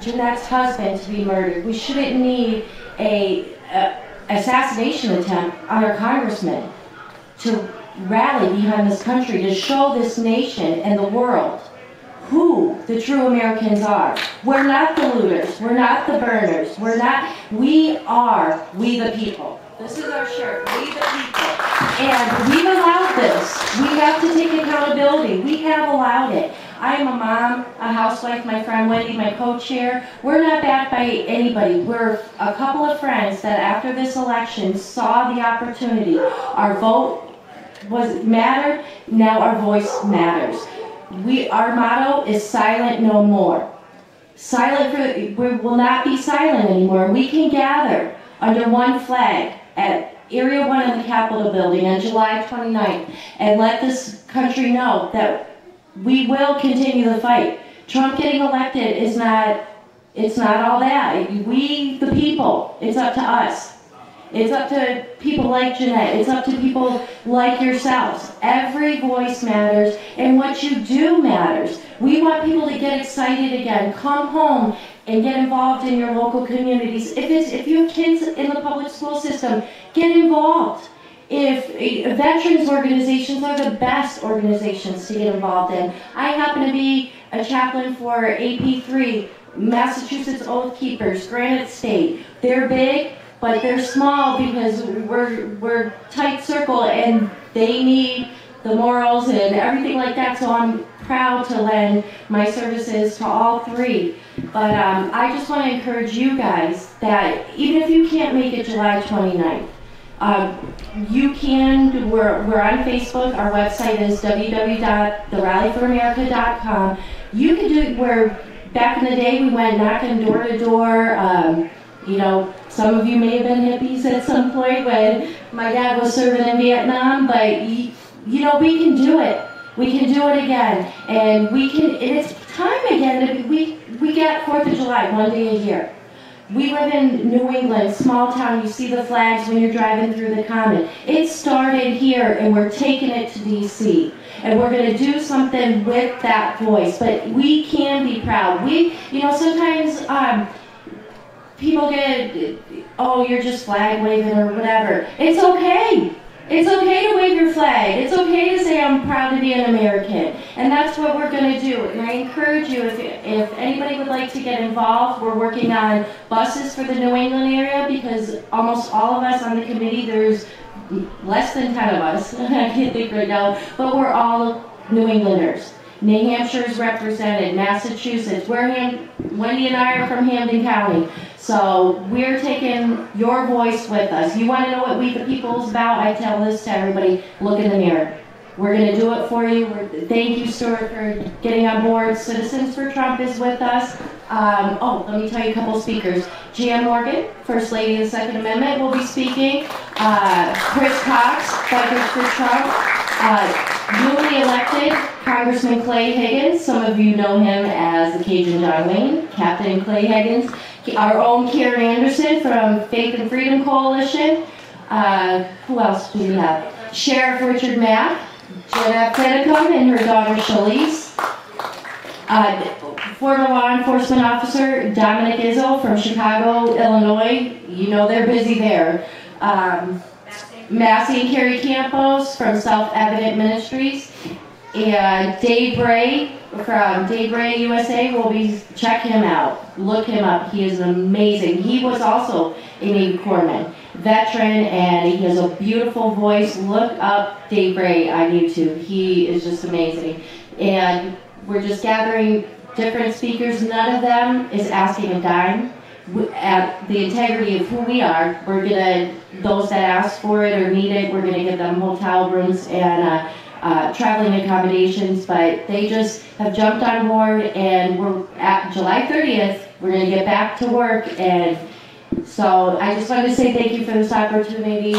Jeanette's husband to be murdered. We shouldn't need a assassination attempt on our congressman to rally behind this country, to show this nation and the world who the true Americans are. We're not the looters. We're not the burners. We are we the people. This is our shirt, we the people. And we've allowed this. We have to take accountability. We have allowed it. I am a mom, a housewife, my friend Wendy, my co-chair. We're not backed by anybody. We're a couple of friends that after this election saw the opportunity. Our vote mattered, now our voice matters. Our motto is silent no more. We will not be silent anymore. We can gather under one flag at Area 1 in the Capitol building on July 29th and let this country know that we will continue the fight. Trump getting elected it's not all that. We, the people, it's up to us. It's up to people like Jeanette. It's up to people like yourselves. Every voice matters, and what you do matters. We want people to get excited again. Come home and get involved in your local communities. If you have kids in the public school system, get involved. If veterans organizations are the best organizations to get involved in. I happen to be a chaplain for AP3, Massachusetts Oath Keepers, Granite State. They're big, but they're small because we're tight circle and they need the morals and everything like that, so I'm proud to lend my services to all three. But I just want to encourage you guys that even if you can't make it July 29th, you can, we're on Facebook, our website is www.therallyforamerica.com. You can do it where back in the day we went knocking door to door. You know, some of you may have been hippies at some point when my dad was serving in Vietnam, but you know, we can do it. We can do it again. And we can, and it's time again. We get 4th of July, one day a year. We live in New England, small town. You see the flags when you're driving through the common. It started here, and we're taking it to D.C. And we're going to do something with that voice. But we can be proud. You know, sometimes people get, oh, you're just flag waving or whatever. It's okay. It's okay to wave your flag. It's okay to say I'm proud to be an American. And that's what we're going to do. And I encourage you, if anybody would like to get involved, we're working on buses for the New England area because almost all of us on the committee, there's less than 10 of us, I can't think right now, but we're all New Englanders. New Hampshire's represented, Massachusetts. Wendy and I are from Hampden County. So we're taking your voice with us. You want to know what We the People is about? I tell this to everybody, look in the mirror. We're going to do it for you. Thank you, Stewart, for getting on board. Citizens for Trump is with us. Let me tell you a couple of speakers. Jan Morgan, First Lady of the Second Amendment, will be speaking. Chris Cox, Bikers for Trump. Newly elected Congressman Clay Higgins. Some of you know him as the Cajun John Wayne, Captain Clay Higgins. Our own Karen Anderson from Faith and Freedom Coalition. Who else do we have? Sheriff Richard Mack, Jeanette Finicum and her daughter Shalise. Former law enforcement officer Dominic Izzo from Chicago, Illinois. You know they're busy there. Massey and Carrie Campos from Self-Evident Ministries. And Dave Bray from Dave Bray USA will be, check him out. Look him up. He is amazing. He was also a Navy corpsman, veteran, and he has a beautiful voice. Look up Dave Bray on YouTube. He is just amazing. And we're just gathering different speakers. None of them is asking a dime. At the integrity of who we are, we're gonna, those that ask for it or need it, we're gonna give them hotel rooms and traveling accommodations, but they just have jumped on board, and we're at July 30th, we're gonna get back to work. And so I just wanted to say thank you for this opportunity.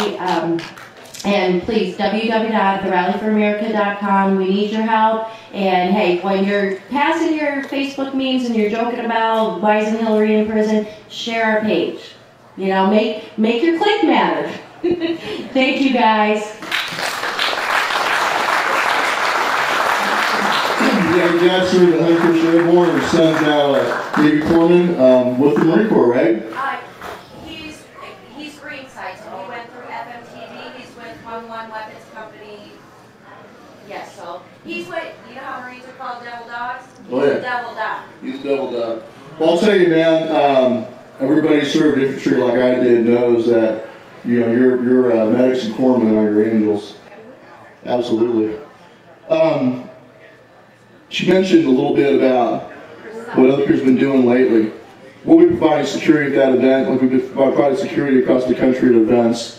And please, www.therallyforamerica.com. We need your help. And hey, when you're passing your Facebook memes and you're joking about why isn't Hillary in prison, share our page. You know, make your click matter. Thank you, guys. Yeah, Jackson and Hunter Sherborne, her son's now Navy corpsman with the Marine Corps, right? He's Greenside, so he went through FMTV. He's with 1-1 Weapons Company. Yes, so he's with, you know how Marines are called devil dogs? He's a devil dog. He's a devil dog. Well, I'll tell you, man, everybody who served infantry like I did knows that, you know, your medics and corpsmen are your angels. Absolutely. She mentioned a little bit about what other people's been doing lately. We'll be providing security at that event, like we've been providing security across the country at events.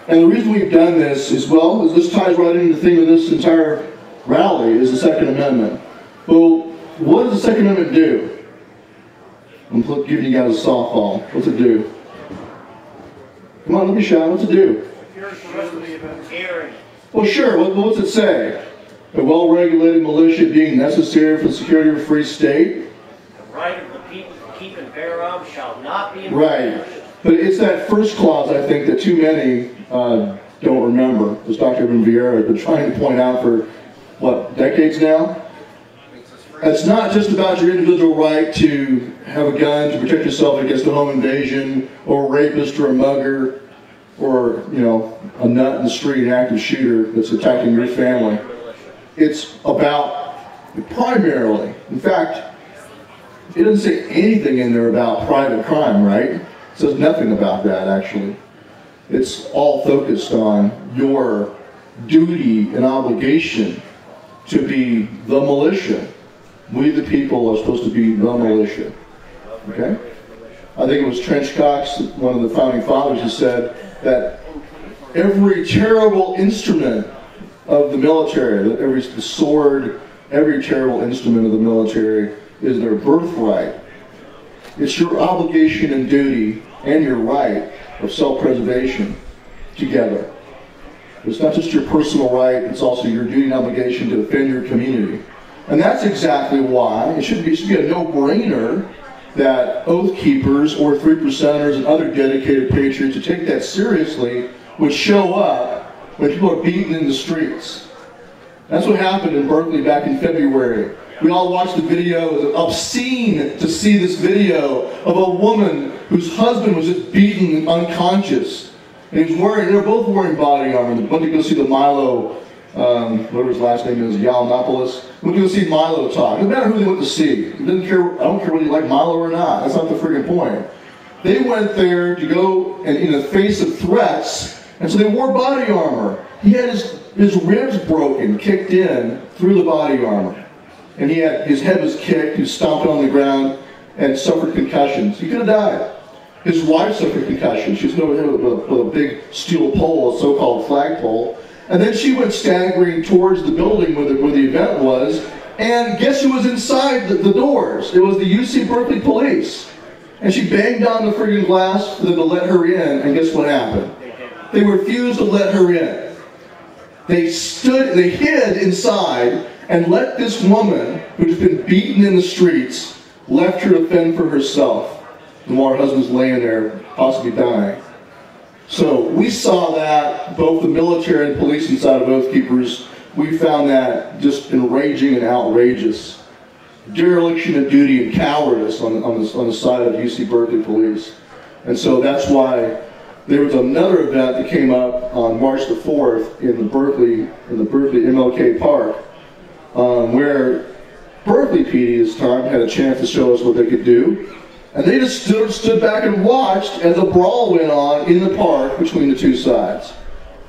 And the reason we've done this is, well, this ties right into the theme of this entire rally, is the Second Amendment. Well, what does the Second Amendment do? I'm giving you guys a softball. What's it do? Come on, don't be shy. What's it do? Well, sure. What's it say? A well-regulated militia being necessary for the security of a free state. The right of the people to keep and bear arms shall not be infringed. Right. But it's that first clause, I think, that too many don't remember, as Dr. Evan Vieira has been trying to point out for, what, decades now? It's not just about your individual right to have a gun to protect yourself against a home invasion, or a rapist, or a mugger, or, you know, a nut in the street, an active shooter that's attacking your family. It's about, primarily, in fact, it doesn't say anything in there about private crime, right? It says nothing about that, actually. It's all focused on your duty and obligation to be the militia. We the people are supposed to be the militia. Okay? I think it was Trench Cox, one of the founding fathers, who said that every terrible instrument of the military, that every sword, every terrible instrument of the military is their birthright. It's your obligation and duty and your right of self-preservation together. It's not just your personal right, it's also your duty and obligation to defend your community. And that's exactly why it should be a no-brainer that Oath Keepers or 3%ers and other dedicated patriots who take that seriously would show up when people are beaten in the streets. That's what happened in Berkeley back in February. We all watched the video. It was obscene to see this video of a woman whose husband was just beaten and unconscious. And he was wearing, they're both wearing body armor. They went to go see the Milo, whatever his last name is, Yiannopoulos. Went to go see Milo talk. It doesn't matter who they went to see. It doesn't care, I don't care whether you like Milo or not. That's not the friggin' point. They went there to go and in the face of threats, and so they wore body armor. He had his ribs broken, kicked in through the body armor. And he had, his head was kicked, he was stomped on the ground, and suffered concussions. He could have died. His wife suffered concussions. She was with a big steel pole, a so-called flagpole. And then she went staggering towards the building where the event was, and guess who was inside the doors? It was the UC Berkeley police. And she banged on the friggin' glass for them to let her in, and guess what happened? They refused to let her in. They hid inside, and let this woman, who's been beaten in the streets, left her to fend for herself, and while her husband's laying there, possibly dying. So we saw that, both the military and police inside of Oath Keepers, we found that just enraging and outrageous. Dereliction of duty and cowardice on the side of UC Berkeley police. And so that's why there was another event that came up on March the 4th in the Berkeley MLK Park, where Berkeley PD this time had a chance to show us what they could do. And they just stood back and watched as a brawl went on in the park between the two sides,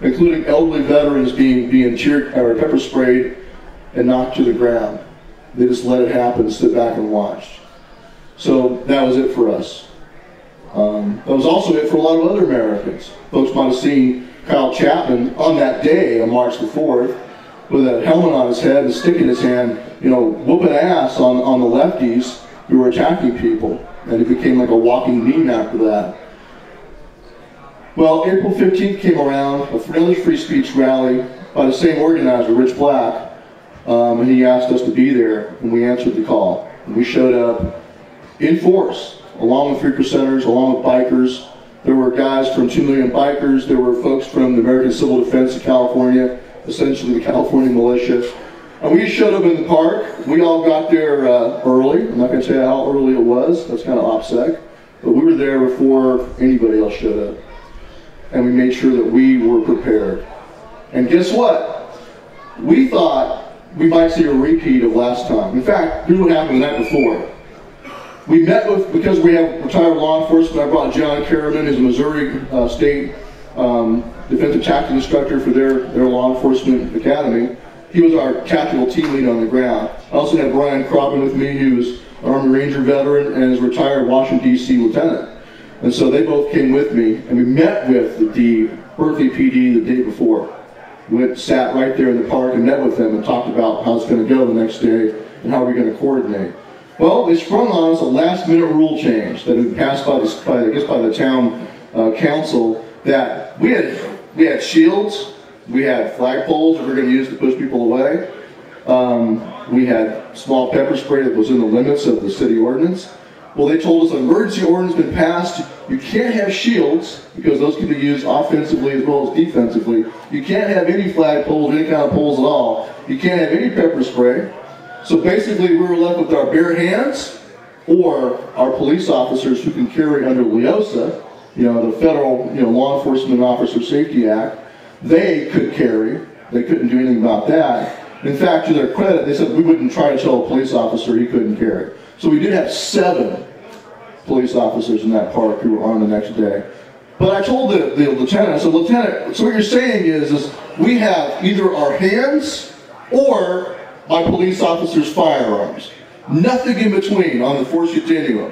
including elderly veterans being pepper sprayed and knocked to the ground. They just let it happen, stood back and watched. So that was it for us. That was also it for a lot of other Americans. Folks might have seen Kyle Chapman on that day, on March the 4th, with a helmet on his head and a stick in his hand, you know, whooping ass on the lefties who were attacking people. And it became like a walking meme after that. Well, April 15th came around, another free speech rally by the same organizer, Rich Black, and he asked us to be there, and we answered the call. And we showed up in force, along with 3%ers, along with bikers. There were guys from 2 Million Bikers, there were folks from the American Civil Defense of California, essentially the California militia. And we showed up in the park. We all got there early. I'm not going to tell you how early it was. That's kind of OPSEC. But we were there before anybody else showed up. And we made sure that we were prepared. And guess what? We thought we might see a repeat of last time. In fact, here's what happened the night before. We met with, because we have retired law enforcement, I brought John Kerriman, who's a Missouri State defensive tactics instructor for their law enforcement academy. He was our tactical team lead on the ground. I also had Brian Crobbin with me, who's an Army Ranger veteran and is a retired Washington, D.C. lieutenant. And so they both came with me, and we met with the Berkeley PD the day before. We sat right there in the park and met with them and talked about how it's going to go the next day and how we're going to coordinate. Well, they sprung on us a last-minute rule change that had been passed by the town council, that we had shields. We had flagpoles that we were going to use to push people away. We had small pepper spray that was in the limits of the city ordinance. Well, they told us an emergency order has been passed. You can't have shields because those can be used offensively as well as defensively. You can't have any flag poles, any kind of poles at all. You can't have any pepper spray. So basically, we were left with our bare hands or our police officers who can carry under LEOSA, the Federal Law Enforcement Officer Safety Act. They could carry. They couldn't do anything about that. In fact, to their credit, they said we wouldn't try to tell a police officer he couldn't carry. So we did have 7 police officers in that park who were on the next day. But I told the lieutenant, I said, Lieutenant, so what you're saying is we have either our hands or my police officers' firearms. Nothing in between on the force continuum.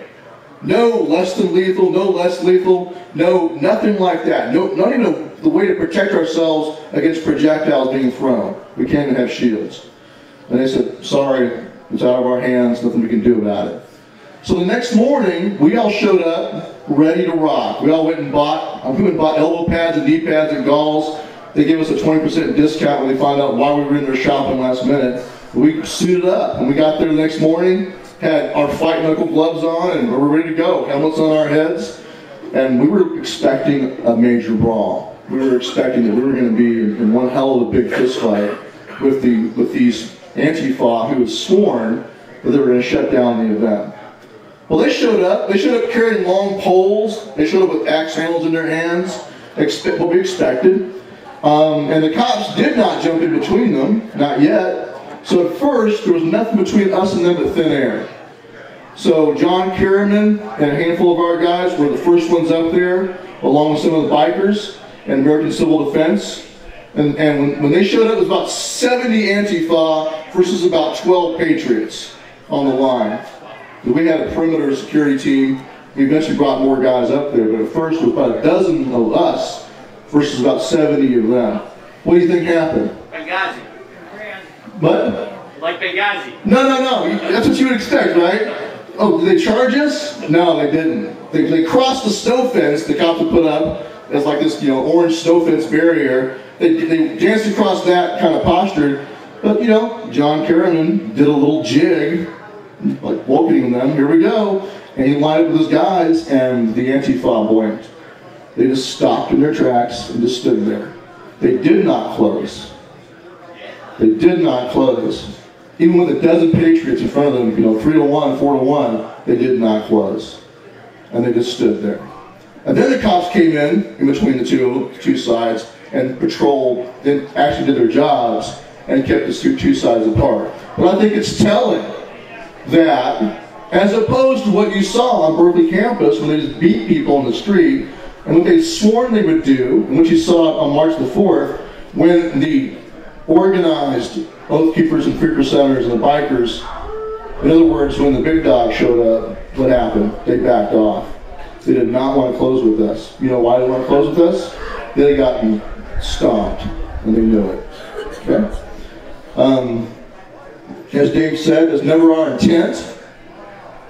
No less than lethal, no less lethal, no, nothing like that. No, not even the way to protect ourselves against projectiles being thrown. We can't even have shields. And they said, sorry, it's out of our hands, nothing we can do about it. So the next morning, we all showed up ready to rock. We all went and bought elbow pads and knee pads and galls. They gave us a 20% discount when they found out why we were in there shopping last minute. We suited up, and we got there the next morning, had our fight knuckle gloves on, and we were ready to go, helmets on our heads, and we were expecting a major brawl. We were expecting that we were going to be in one hell of a big fist fight with these Antifa who had sworn that they were going to shut down the event. Well, they showed up. They showed up carrying long poles. They showed up with axe handles in their hands, what we expected. And the cops did not jump in between them, not yet. So at first, there was nothing between us and them but thin air. So John Kerriman and a handful of our guys were the first ones up there, along with some of the bikers and American Civil Defense. And when they showed up, it was about 70 Antifa versus about 12 Patriots on the line. We had a perimeter security team. We eventually brought more guys up there, but at first it was about a dozen of us versus about 70 of them. What do you think happened? Benghazi. What? Like Benghazi. No. That's what you would expect, right? Oh, did they charge us? No, they didn't. They crossed the snow fence the cops had put up as like this, orange snow fence barrier. They danced across that, kind of postured. But, John Kerriman did a little jig, like welcoming them, here we go. And he lined up with his guys, and the Antifa blinked. They just stopped in their tracks and just stood there. They did not close. They did not close. Even with a dozen Patriots in front of them, 3-1, 4-1, they did not close. And they just stood there. And then the cops came in between the two sides, and patrolled, then actually did their jobs, and kept the two sides apart. But I think it's telling that, as opposed to what you saw on Berkeley campus when they just beat people on the street, and what they sworn they would do, and what you saw on March the 4th, when the organized Oath Keepers and Freaker Centers and the bikers, in other words, when the big dog showed up, what happened? They backed off. They did not want to close with us. You know why they want to close with us? They had gotten stomped, and they knew it. Okay? As Dave said, it's never our intent.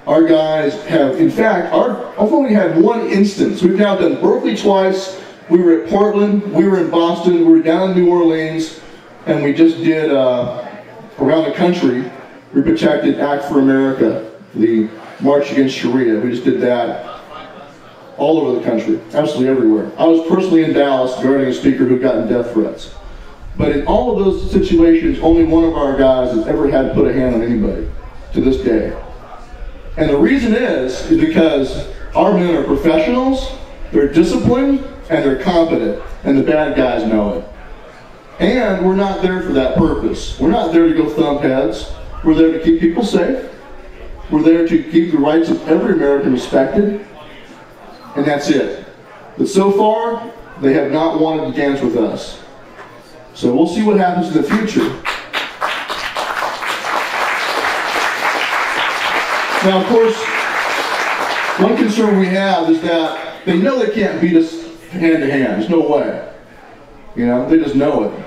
Our guys have, in fact, I've only had one instance. We've now done Berkeley twice. We were at Portland. We were in Boston. We were down in New Orleans. And we just did, around the country, we protected Act for America, the March Against Sharia. We just did that all over the country, absolutely everywhere. I was personally in Dallas guarding a speaker who'd gotten death threats. But in all of those situations, only one of our guys has ever had to put a hand on anybody to this day. And the reason is because our men are professionals, they're disciplined, and they're competent, and the bad guys know it. And we're not there for that purpose. We're not there to go thump heads. We're there to keep people safe. We're there to keep the rights of every American respected. And that's it. But so far, they have not wanted to dance with us. So we'll see what happens in the future. Now, of course, one concern we have is that they know they can't beat us hand to hand. There's no way. They just know it.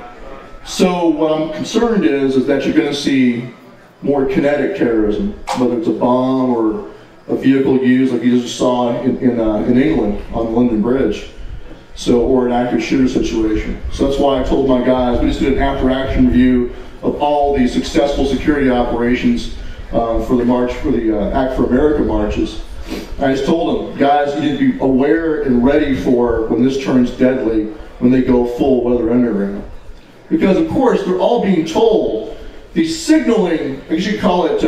So what I'm concerned is that you're going to see more kinetic terrorism, whether it's a bomb or a vehicle used like you just saw in England on the London Bridge, or an active shooter situation. So that's why I told my guys, we just did an after-action review of all these successful security operations for the Act for America marches. I just told them, guys, you need to be aware and ready for when this turns deadly, when they go full weather underground. Because, of course, they're all being told, the signaling, I guess you call it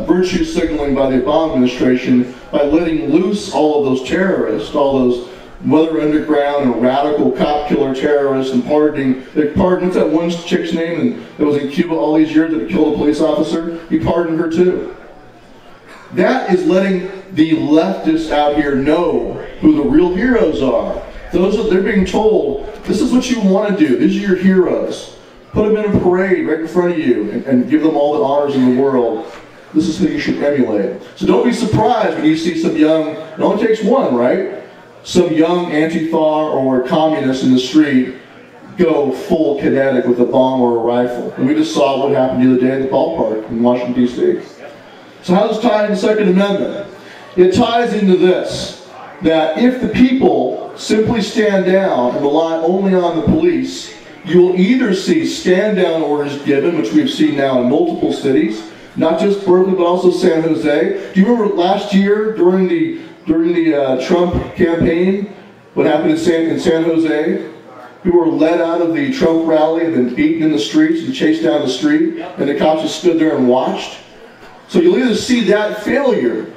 virtue signaling by the Obama administration, by letting loose all of those terrorists, all those weather underground and radical cop killer terrorists, and what's that one chick's name that was in Cuba all these years that killed a police officer? He pardoned her too. That is letting the leftists out here know who the real heroes are. They're being told, this is what you want to do. These are your heroes. Put them in a parade right in front of you and give them all the honors in the world. This is who you should emulate. So don't be surprised when you see some young, it only takes one, right? Some young Antifa or communist in the street go full kinetic with a bomb or a rifle. And we just saw what happened the other day at the ballpark in Washington, D.C. So how does this tie into the Second Amendment? It ties into this, that if the people simply stand down and rely only on the police, you will either see stand-down orders given, which we've seen now in multiple cities, not just Berkeley, but also San Jose. Do you remember last year during the Trump campaign, what happened in San Jose? People were led out of the Trump rally and then beaten in the streets and chased down the street, and the cops just stood there and watched. So you'll either see that failure,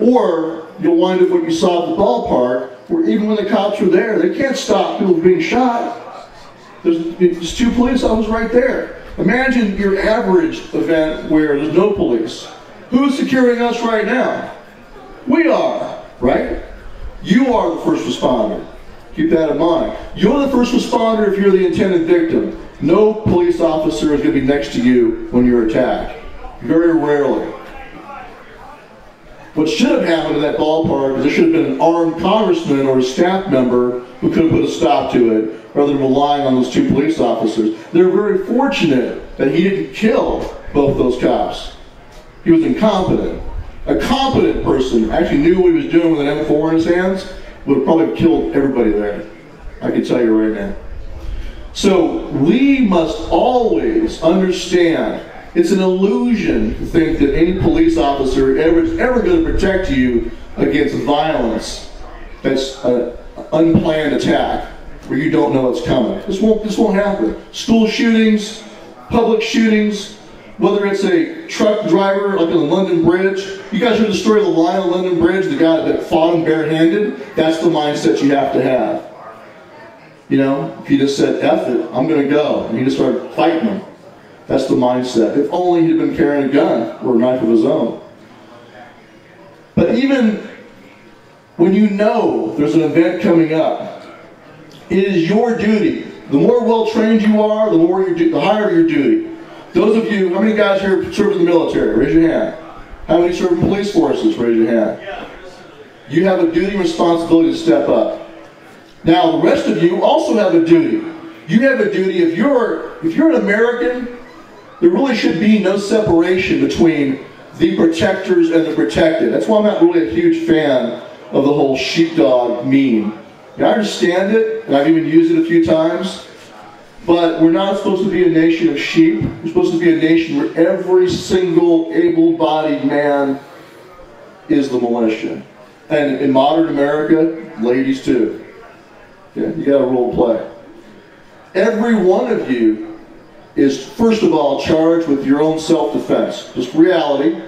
or you'll wind up what you saw at the ballpark, where even when the cops were there, they can't stop people from being shot. There's two police officers right there. Imagine your average event where there's no police. Who's securing us right now? We are, right? You are the first responder. Keep that in mind. You're the first responder if you're the intended victim. No police officer is going to be next to you when you're attacked. Very rarely. What should have happened in that ballpark is there should have been an armed congressman or a staff member who could have put a stop to it, rather than relying on those two police officers. They're very fortunate that he didn't kill both those cops. He was incompetent. A competent person actually knew what he was doing with an M4 in his hands, would have probably killed everybody there. I can tell you right now. So we must always understand it's an illusion to think that any police officer is ever going to protect you against violence that's an unplanned attack where you don't know what's coming. This won't happen. School shootings, public shootings, whether it's a truck driver like on the London Bridge. You guys heard the story of the lion on London Bridge, the guy that fought him barehanded? That's the mindset you have to have. You know, if he just said, F it, I'm going to go, and he just started fighting him. That's the mindset. If only he'd been carrying a gun or a knife of his own. But even when you know there's an event coming up, it is your duty. The more well-trained you are, the higher your duty. Those of you, how many guys here serve in the military? Raise your hand. How many serve in police forces? Raise your hand. You have a duty and responsibility to step up. Now, the rest of you also have a duty. You have a duty, if you're an American, there really should be no separation between the protectors and the protected. That's why I'm not really a huge fan of the whole sheepdog meme. I understand it, and I've even used it a few times, but we're not supposed to be a nation of sheep. We're supposed to be a nation where every single able-bodied man is the militia. And in modern America, ladies too. Yeah, you got a role to play. Every one of you is, first of all, charged with your own self-defense. Just reality.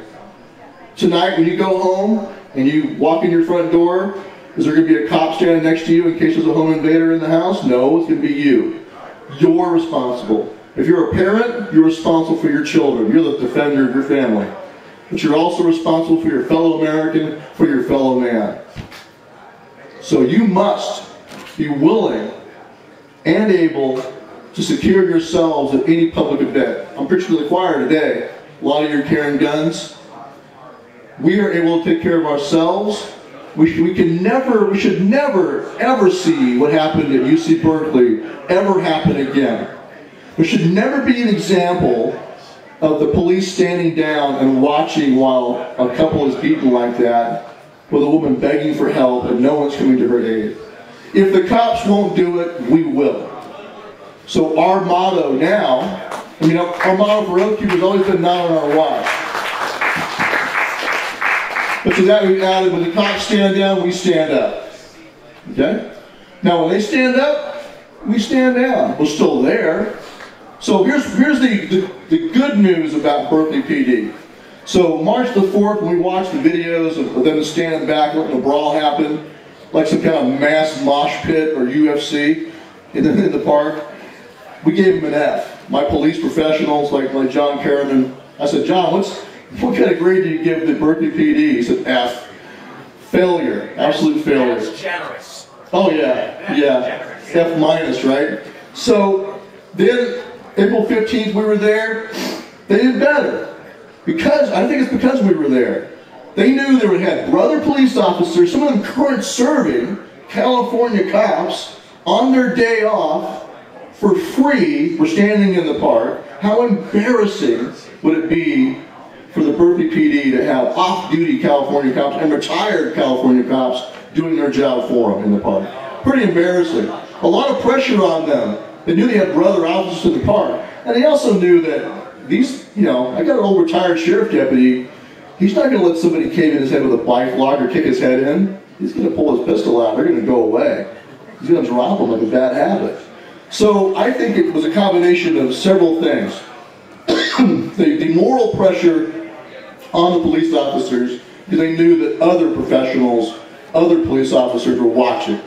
Tonight, when you go home and you walk in your front door, is there going to be a cop standing next to you in case there's a home invader in the house? No, it's going to be you. You're responsible. If you're a parent, you're responsible for your children. You're the defender of your family. But you're also responsible for your fellow American, for your fellow man. So you must be willing and able to secure yourselves at any public event. I'm preaching to the choir today. A lot of you are carrying guns. We are able to take care of ourselves. We should never, ever see what happened at UC Berkeley ever happen again. There should never be an example of the police standing down and watching while a couple is beaten like that, with a woman begging for help and no one's coming to her aid. If the cops won't do it, we will. So our motto now, our motto for Oathkeeper has always been not on our watch. But to that we added, when the cops stand down, we stand up. Okay? Now when they stand up, we stand down. We're still there. So here's the good news about Berkeley PD. So March the 4th, when we watched the videos of them standing back letting the brawl happen, like some kind of mass mosh pit or UFC in the park, we gave him an F. My police professionals, like John Kerriman, I said, John, what kind of grade do you give the Berkeley PD? He said, F. Failure, absolute failure. That's generous. Oh yeah, yeah, F minus, right? So then April 15th we were there, they did better. Because, I think it's because we were there. They knew they had brother police officers, some of them current serving California cops, on their day off, for free, were standing in the park. How embarrassing would it be for the Berkeley PD to have off-duty California cops and retired California cops doing their job for them in the park? Pretty embarrassing. A lot of pressure on them. They knew they had brother officers in the park. And they also knew that these, I got an old retired sheriff deputy. He's not going to let somebody cave in his head with a bike lock or kick his head in. He's going to pull his pistol out. They're going to go away. He's going to drop them like a bad habit. So I think it was a combination of several things. The moral pressure on the police officers, because they knew that other professionals, other police officers were watching.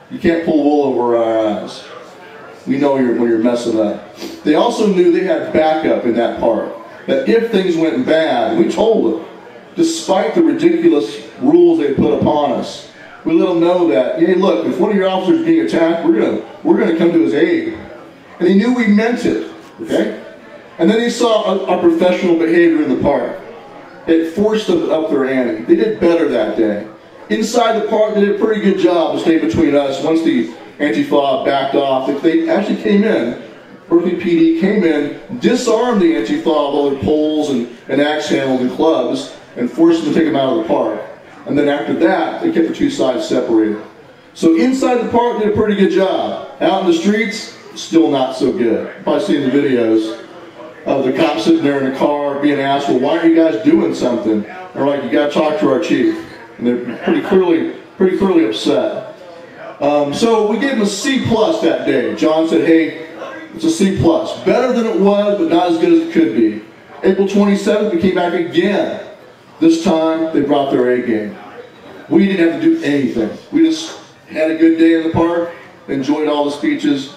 You can't pull wool over our eyes. We know when you're messing up. They also knew they had backup in that park. That if things went bad, we told them, despite the ridiculous rules they put upon us, we let them know that, hey, look, if one of your officers is being attacked, we're gonna come to his aid. And he knew we meant it, okay? And then he saw our professional behavior in the park. It forced them up their ante. They did better that day. Inside the park, they did a pretty good job to stay between us. Once the Antifa backed off, they actually came in. Berkeley PD came in, disarmed the Antifa of all their poles and axe handles and clubs, and forced them to take them out of the park. And then after that, they kept the two sides separated. So inside the park, they did a pretty good job. Out in the streets, still not so good. You've probably seen the videos of the cops sitting there in the car being asked, well, why are you guys doing something? They're like, you got to talk to our chief. And they're pretty clearly upset. So we gave them a C+ that day. John said, hey, it's a C+. Better than it was, but not as good as it could be. April 27th, we came back again. This time, they brought their A game. We didn't have to do anything. We just had a good day in the park, enjoyed all the speeches,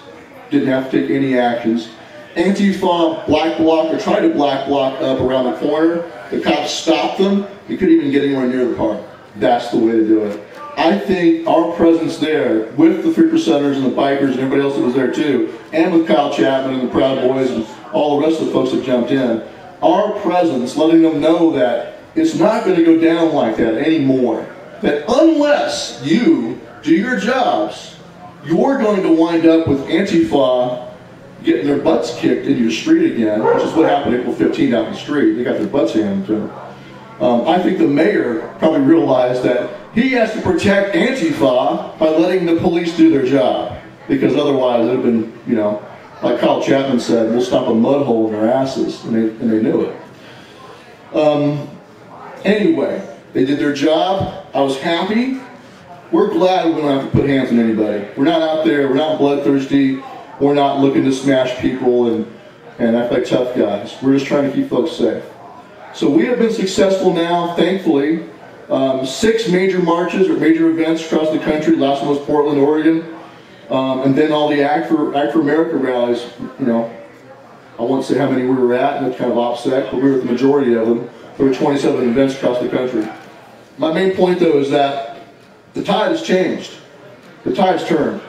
didn't have to take any actions. Antifa black block, or tried to black block up around the corner. The cops stopped them. You couldn't even get anywhere near the park. That's the way to do it. I think our presence there, with the 3%ers and the bikers and everybody else that was there too, and with Kyle Chapman and the Proud Boys and all the rest of the folks that jumped in, our presence, letting them know that it's not going to go down like that anymore. That unless you do your jobs, you're going to wind up with Antifa getting their butts kicked into your street again, which is what happened April 15th out in the street. They got their butts handed to them. I think the mayor probably realized that he has to protect Antifa by letting the police do their job. Because otherwise it would have been, like Kyle Chapman said, we'll stop a mud hole in their asses, and they knew it. Anyway, they did their job. I was happy. We're glad we don't have to put hands on anybody. We're not out there, we're not bloodthirsty, we're not looking to smash people and act like tough guys. We're just trying to keep folks safe. So we have been successful now, thankfully. 6 major marches or major events across the country. Last one was Portland, Oregon. And then all the Act for America rallies. I won't say how many we were at, and that's kind of offset, but we were at the majority of them. There were 27 events across the country. My main point, though, is that the tide has changed. The tide's turned.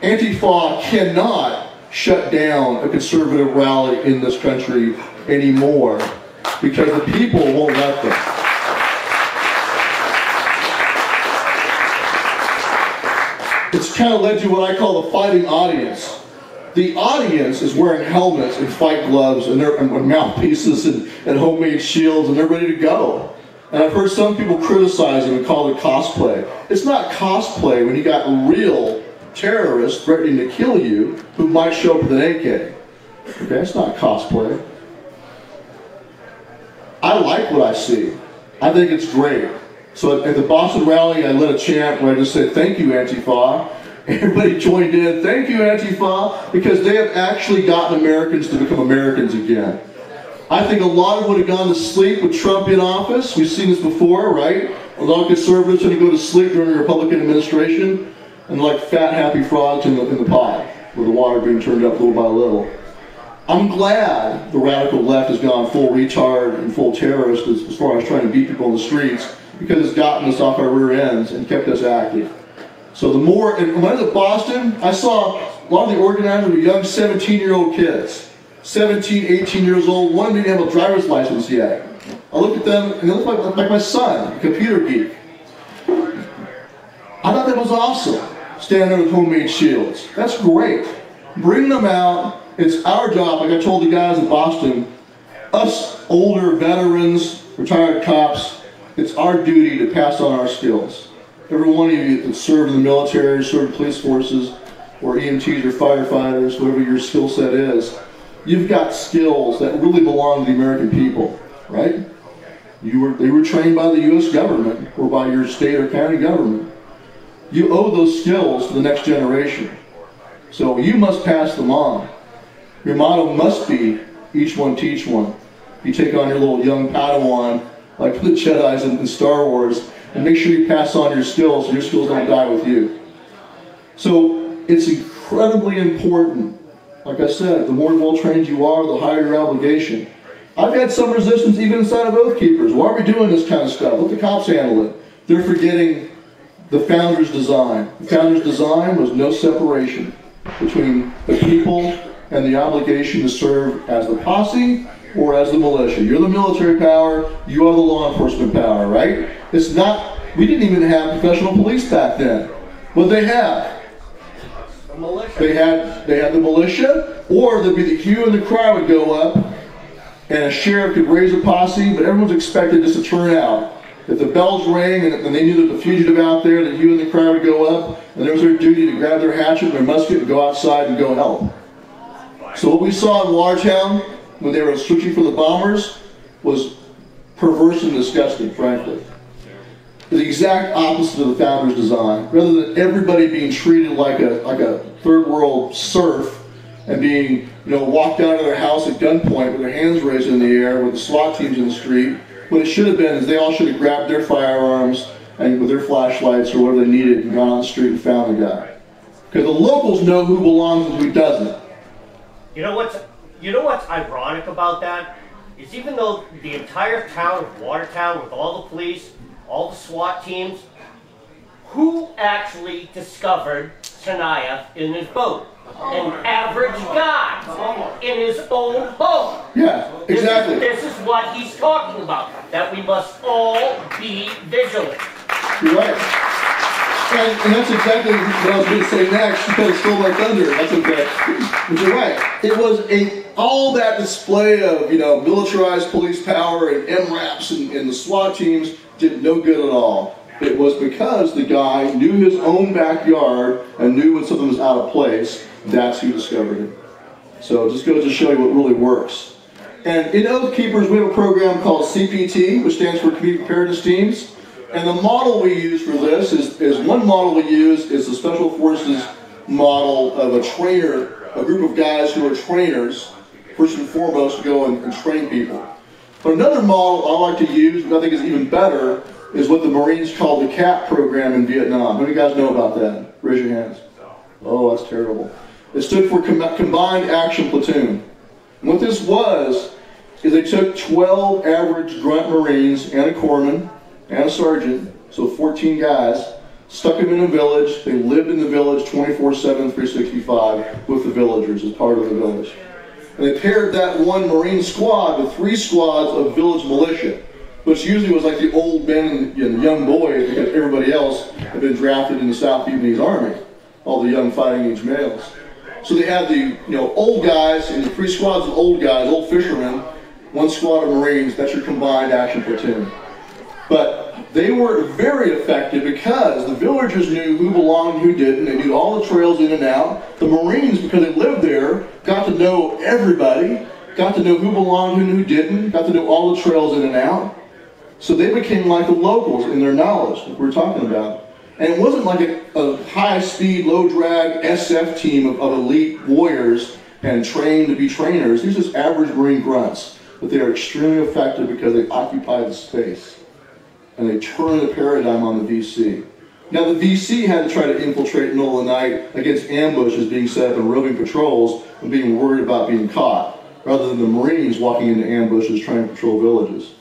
Antifa cannot shut down a conservative rally in this country anymore because the people won't let them. It's kind of led to what I call the fighting audience. The audience is wearing helmets and fight gloves and mouthpieces and homemade shields, and they're ready to go. And I've heard some people criticize them and call it cosplay. It's not cosplay when you got real terrorists threatening to kill you who might show up with an AK. Okay, it's not cosplay. I like what I see. I think it's great. So at the Boston rally, I led a chant where I just said, "Thank you, Antifa." Everybody joined in, "Thank you, Antifa," because they have actually gotten Americans to become Americans again. I think a lot of them would have gone to sleep with Trump in office. We've seen this before, right? A lot of conservatives tend to go to sleep during the Republican administration, and like fat, happy frogs in the pot, with the water being turned up little by little. I'm glad the radical left has gone full retard and full terrorist as far as trying to beat people in the streets, because it's gotten us off our rear ends and kept us active. So the more, and when I was at Boston, I saw a lot of the organizers were young 17-year-old kids. 17, 18 years old, one didn't have a driver's license yet. I looked at them, and they looked like my son, a computer geek. I thought that was awesome, standing there with homemade shields. That's great. Bring them out. It's our job, like I told the guys in Boston, us older veterans, retired cops, it's our duty to pass on our skills. Every one of you that served in the military, served police forces, or EMTs or firefighters, whatever your skill set is, you've got skills that really belong to the American people, right? They were trained by the U.S. government or by your state or county government. You owe those skills to the next generation. So you must pass them on. Your motto must be, each one teach one. You take on your little young Padawan, like the Jedis in Star Wars, and make sure you pass on your skills so your skills don't die with you. So it's incredibly important. Like I said, the more well-trained you are, the higher your obligation. I've had some resistance even inside of Oath Keepers. Why are we doing this kind of stuff? Let the cops handle it. They're forgetting the founder's design. The founder's design was no separation between the people and the obligation to serve as the posse or as the militia. You're the military power, you are the law enforcement power, right? It's not, we didn't even have professional police back then. What they have? They had the militia, or there'd be the hue and the cry would go up, and a sheriff could raise a posse, but everyone's expected just to turn out. If the bells rang and they knew there was a fugitive out there, the hue and the cry would go up, and there was their duty to grab their hatchet and their musket and go outside and go help. So what we saw in Watertown when they were switching for the bombers was perverse and disgusting, frankly. The exact opposite of the founder's design. Rather than everybody being treated like a third world serf and being, walked out of their house at gunpoint with their hands raised in the air with the SWAT teams in the street, what it should have been is they all should have grabbed their firearms and with their flashlights or whatever they needed and gone on the street and found the guy. Because the locals know who belongs and who doesn't. You know what's ironic about that? Is even though the entire town of Watertown, with all the police, all the SWAT teams, who actually discovered Sanaya in his boat? An average guy in his own boat. Yeah, exactly. This is what he's talking about, that we must all be vigilant. You're right. And that's exactly what I was going to say next. You kind of stole my thunder. That's okay. But you're right. It was all that display of, militarized police power and MRAPs and the SWAT teams did no good at all. It was because the guy knew his own backyard and knew when something was out of place. That's who discovered it. So it just goes to show you what really works. And in Oath Keepers, we have a program called CPT, which stands for Community Preparedness Teams. And the model we use for this is one model we use is the Special Forces model of a trainer, a group of guys who are trainers, first and foremost, to go and train people. But another model I like to use, which I think is even better, is what the Marines call the CAP program in Vietnam. How many guys know about that? Raise your hands. Oh, that's terrible. It stood for Combined Action Platoon. And what this was, is they took 12 average grunt Marines and a corpsman and a sergeant, so 14 guys, stuck them in a village. They lived in the village 24/7, 365 with the villagers as part of the village. And they paired that one Marine squad with 3 squads of village militia, which usually was like the old men and young boys, because everybody else had been drafted in the South Vietnamese Army, all the young fighting age males. So they had the old guys and the 3 squads of old guys, old fishermen, 1 squad of Marines. That's your Combined Action Platoon. But they were very effective because the villagers knew who belonged and who didn't. They knew all the trails in and out. The Marines, because they lived there, got to know everybody, got to know who belonged and who didn't, got to know all the trails in and out. So they became like the locals in their knowledge that we're talking about. And it wasn't like a high-speed, low-drag SF team of elite warriors and trained to be trainers. These are just average Marine grunts. But they are extremely effective because they occupy the space. And they turn the paradigm on the VC. Now the VC had to try to infiltrate in the middle of the night against ambushes being set up in roving patrols and being worried about being caught, rather than the Marines walking into ambushes trying to patrol villages.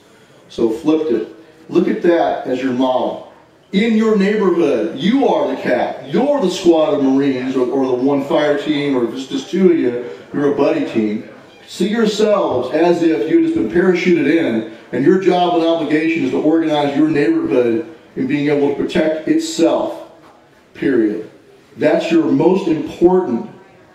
So flipped it. Look at that as your model. In your neighborhood, you are the cap. You're the squad of Marines or the one fire team, or if it's just two of you, you're a buddy team. See yourselves as if you've just been parachuted in, and your job and obligation is to organize your neighborhood in being able to protect itself, period. That's your most important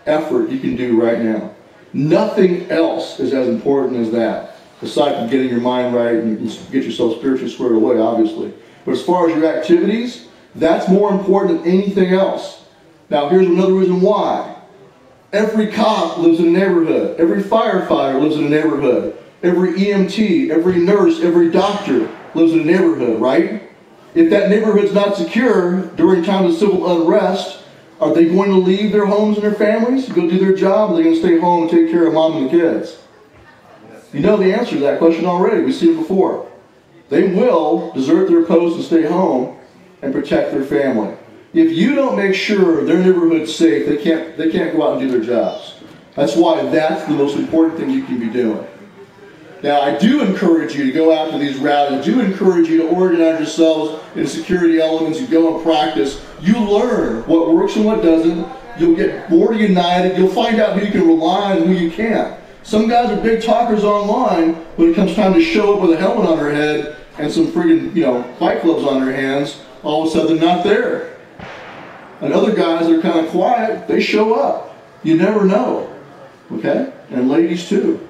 effort you can do right now. Nothing else is as important as that, aside from getting your mind right and get yourself spiritually squared away, obviously. But as far as your activities, that's more important than anything else. Now here's another reason why. Every cop lives in a neighborhood. Every firefighter lives in a neighborhood. Every EMT, every nurse, every doctor lives in a neighborhood, right? If that neighborhood's not secure during times of civil unrest, are they going to leave their homes and their families to go do their job, or are they going to stay home and take care of mom and the kids? You know the answer to that question already. We've seen it before. They will desert their post and stay home and protect their family. If you don't make sure their neighborhood's safe, they can't go out and do their jobs. That's why that's the most important thing you can be doing. Now, I do encourage you to go out to these rallies. I do encourage you to organize yourselves in security elements. You go and practice. You learn what works and what doesn't. You'll get more united. You'll find out who you can rely on and who you can't. Some guys are big talkers online. When it comes time to show up with a helmet on their head and some friggin', fight gloves on their hands, all of a sudden they're not there. And other guys that are kind of quiet, they show up. You never know. Okay? And ladies too.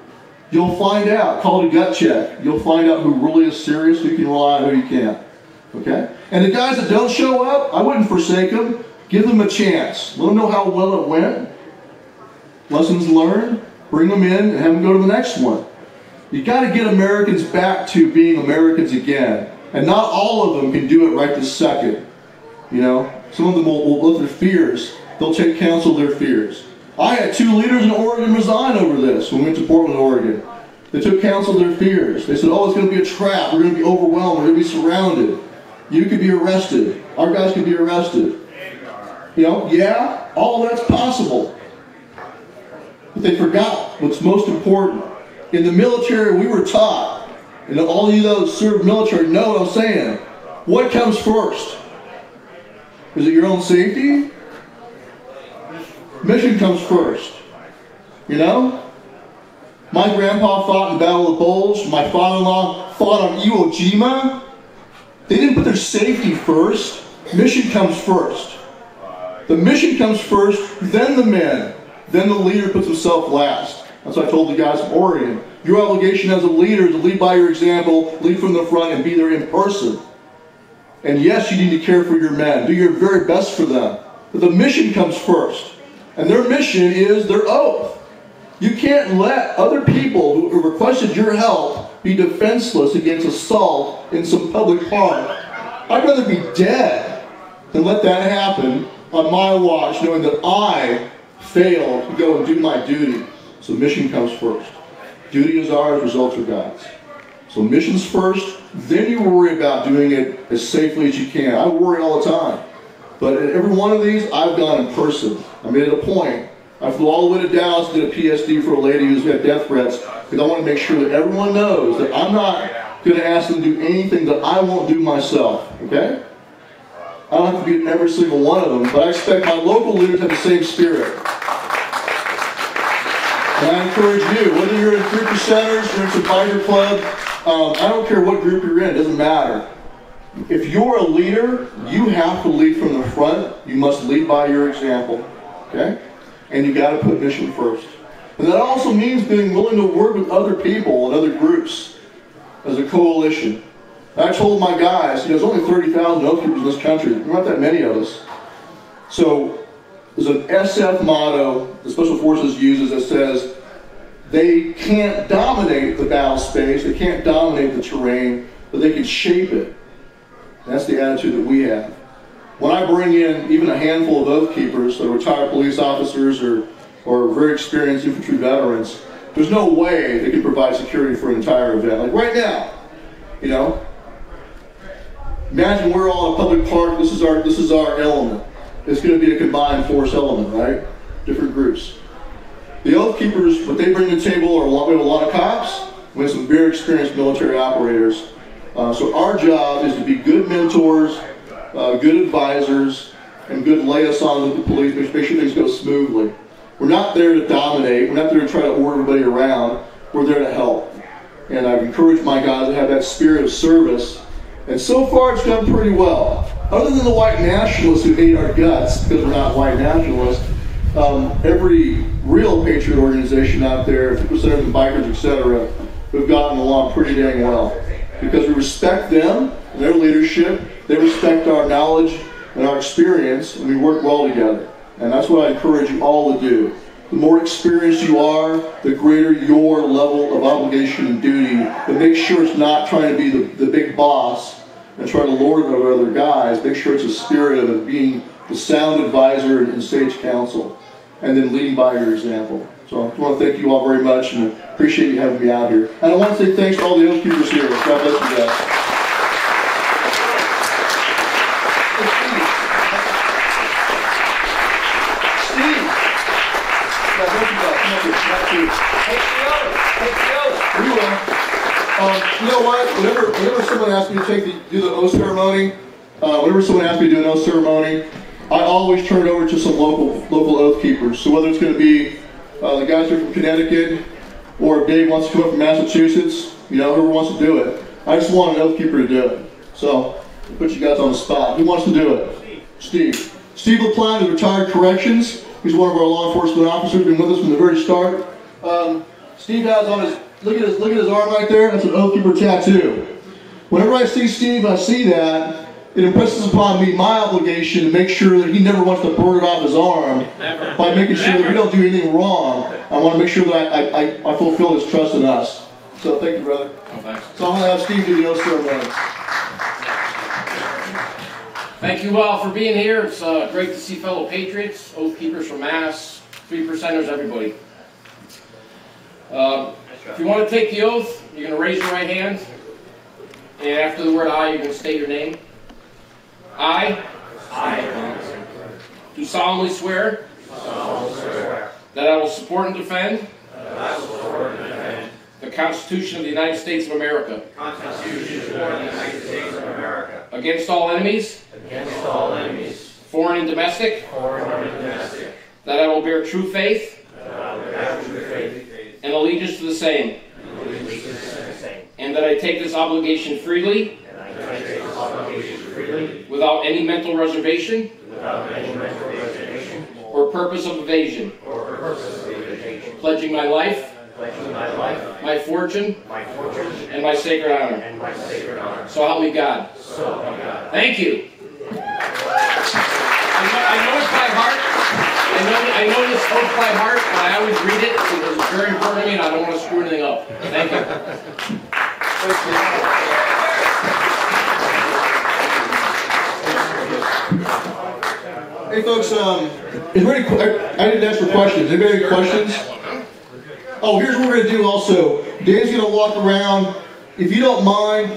You'll find out. Call it a gut check. You'll find out who really is serious, who you can rely on, who you can't. Okay? And the guys that don't show up, I wouldn't forsake them. Give them a chance. Let them know how well it went. Lessons learned. Bring them in and have them go to the next one. You got to get Americans back to being Americans again. And not all of them can do it right this second. Some of them will let their fears. They'll take counsel of their fears. I had 2 leaders in Oregon resign over this when we went to Portland, Oregon. They took counsel of their fears. They said, it's going to be a trap. We're going to be overwhelmed. We're going to be surrounded. You could be arrested. Our guys could be arrested. Yeah, all that's possible. But they forgot what's most important. In the military, we were taught, and all of you that serve military know what I'm saying. What comes first? Is it your own safety? Mission comes first. My grandpa fought in the Battle of the Bulge. My father-in-law fought on Iwo Jima. They didn't put their safety first. Mission comes first. The mission comes first, then the men. Then the leader puts himself last. That's what I told the guys from Oregon. Your obligation as a leader is to lead by your example, lead from the front, and be there in person. And yes, you need to care for your men. Do your very best for them. But the mission comes first. And their mission is their oath. You can't let other people who have requested your help be defenseless against assault in some public park. I'd rather be dead than let that happen on my watch, knowing that I failed to go and do my duty. So mission comes first. Duty is ours, results are God's. So mission's first, then you worry about doing it as safely as you can. I worry all the time. But at every one of these, I've gone in person. I made it a point. I flew all the way to Dallas, did a PSD for a lady who's got death threats, because I want to make sure that everyone knows that I'm not going to ask them to do anything that I won't do myself. Okay? I don't have to be in every single one of them, but I expect my local leaders to have the same spirit. And I encourage you, whether you're in 3%ers, you're in some fighter club, I don't care what group you're in, it doesn't matter. If you're a leader, you have to lead from the front. You must lead by your example. Okay? And you got to put mission first. And that also means being willing to work with other people and other groups as a coalition. I told my guys, there's only 30,000 oath keepers in this country. There aren't that many of us. So there's an SF motto the Special Forces uses that says they can't dominate the battle space, they can't dominate the terrain, but they can shape it. That's the attitude that we have. When I bring in even a handful of oath keepers, that are retired police officers or very experienced infantry veterans, there's no way they can provide security for an entire event. Like right now, you know, imagine we're all in a public park. This is our element. It's going to be a combined force element, right? Different groups. The oath keepers, what they bring to the table are we have a lot of cops. We have some very experienced military operators. So our job is to be good mentors, good advisors, and good liaisons with the police, make sure things go smoothly. We're not there to dominate. We're not there to try to order everybody around. We're there to help. And I've encouraged my guys to have that spirit of service. And so far, it's done pretty well. Other than the white nationalists who hate our guts because we're not white nationalists, every real patriot organization out there, 50% of them bikers, etc., we've gotten along pretty dang well. Because we respect them and their leadership, they respect our knowledge and our experience, and we work well together. And that's what I encourage you all to do. The more experienced you are, the greater your level of obligation and duty. But make sure it's not trying to be the big boss and try to lord it over other guys. Make sure it's a spirit of being the sound advisor and sage counsel, and then leading by your example. So I want to thank you all very much and appreciate you having me out here. And I want to say thanks to all the oath keepers here. God bless you guys. Steve! God bless you guys. Come up here. Take the oath. We will. You know what? Whenever someone asks me to do the oath ceremony, whenever someone asks me to do an oath ceremony, I always turn it over to some local oath keepers. So whether it's going to be the guys here from Connecticut, or if Dave wants to come up from Massachusetts, you know, whoever wants to do it. I just want an oath keeper to do it. So, I'll put you guys on the spot. Who wants to do it? Steve. Steve LaPlante is retired corrections. He's one of our law enforcement officers, been with us from the very start. Steve has on his, look at his arm right there, that's an oath keeper tattoo. Whenever I see Steve, I see that, it impresses upon me my obligation to make sure that he never wants to burn it off his arm by making sure that we don't do anything wrong. I want to make sure that I fulfill his trust in us. So thank you, brother. Oh, thanks. So I'm going to have Steve do the oath ceremony. Thank you all for being here. It's great to see fellow patriots, oath keepers from Mass, 3%ers, everybody. If you want to take the oath, you're going to raise your right hand. And after the word I, you're going to state your name. I do solemnly swear that I will support and defend the Constitution of the United States of America against all enemies, foreign and domestic, that I will bear true faith and allegiance to the same, and that I take this obligation freely, without any mental reservation or purpose of evasion, pledging my life, my fortune, and my sacred honor. So help me God. Thank you. I know it by heart. I know this oath by heart, and I always read it because it's very important to me, and I don't want to screw anything up. Thank you. Hey folks, I didn't ask for questions. Anybody have any questions? Oh, here's what we're going to do also. Dave's going to walk around. If you don't mind,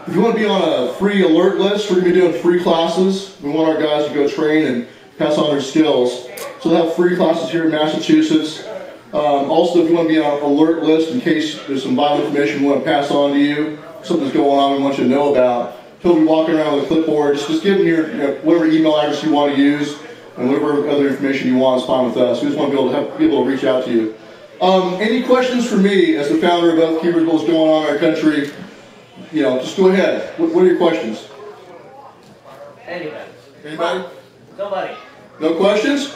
if you want to be on a free alert list, we're going to be doing free classes. We want our guys to go train and pass on their skills. So they'll have free classes here in Massachusetts. Also, if you want to be on an alert list in case there's some vital information we want to pass on to you, something's going on we want you to know about, he'll be walking around with a clipboard. Just give him your whatever email address you want to use, and whatever other information you want is fine with us. We just want to be able to reach out to you. Any questions for me as the founder of Oath Keepers, what's going on in our country? You know, just go ahead. What are your questions? Anybody? Anybody? Nobody. No questions?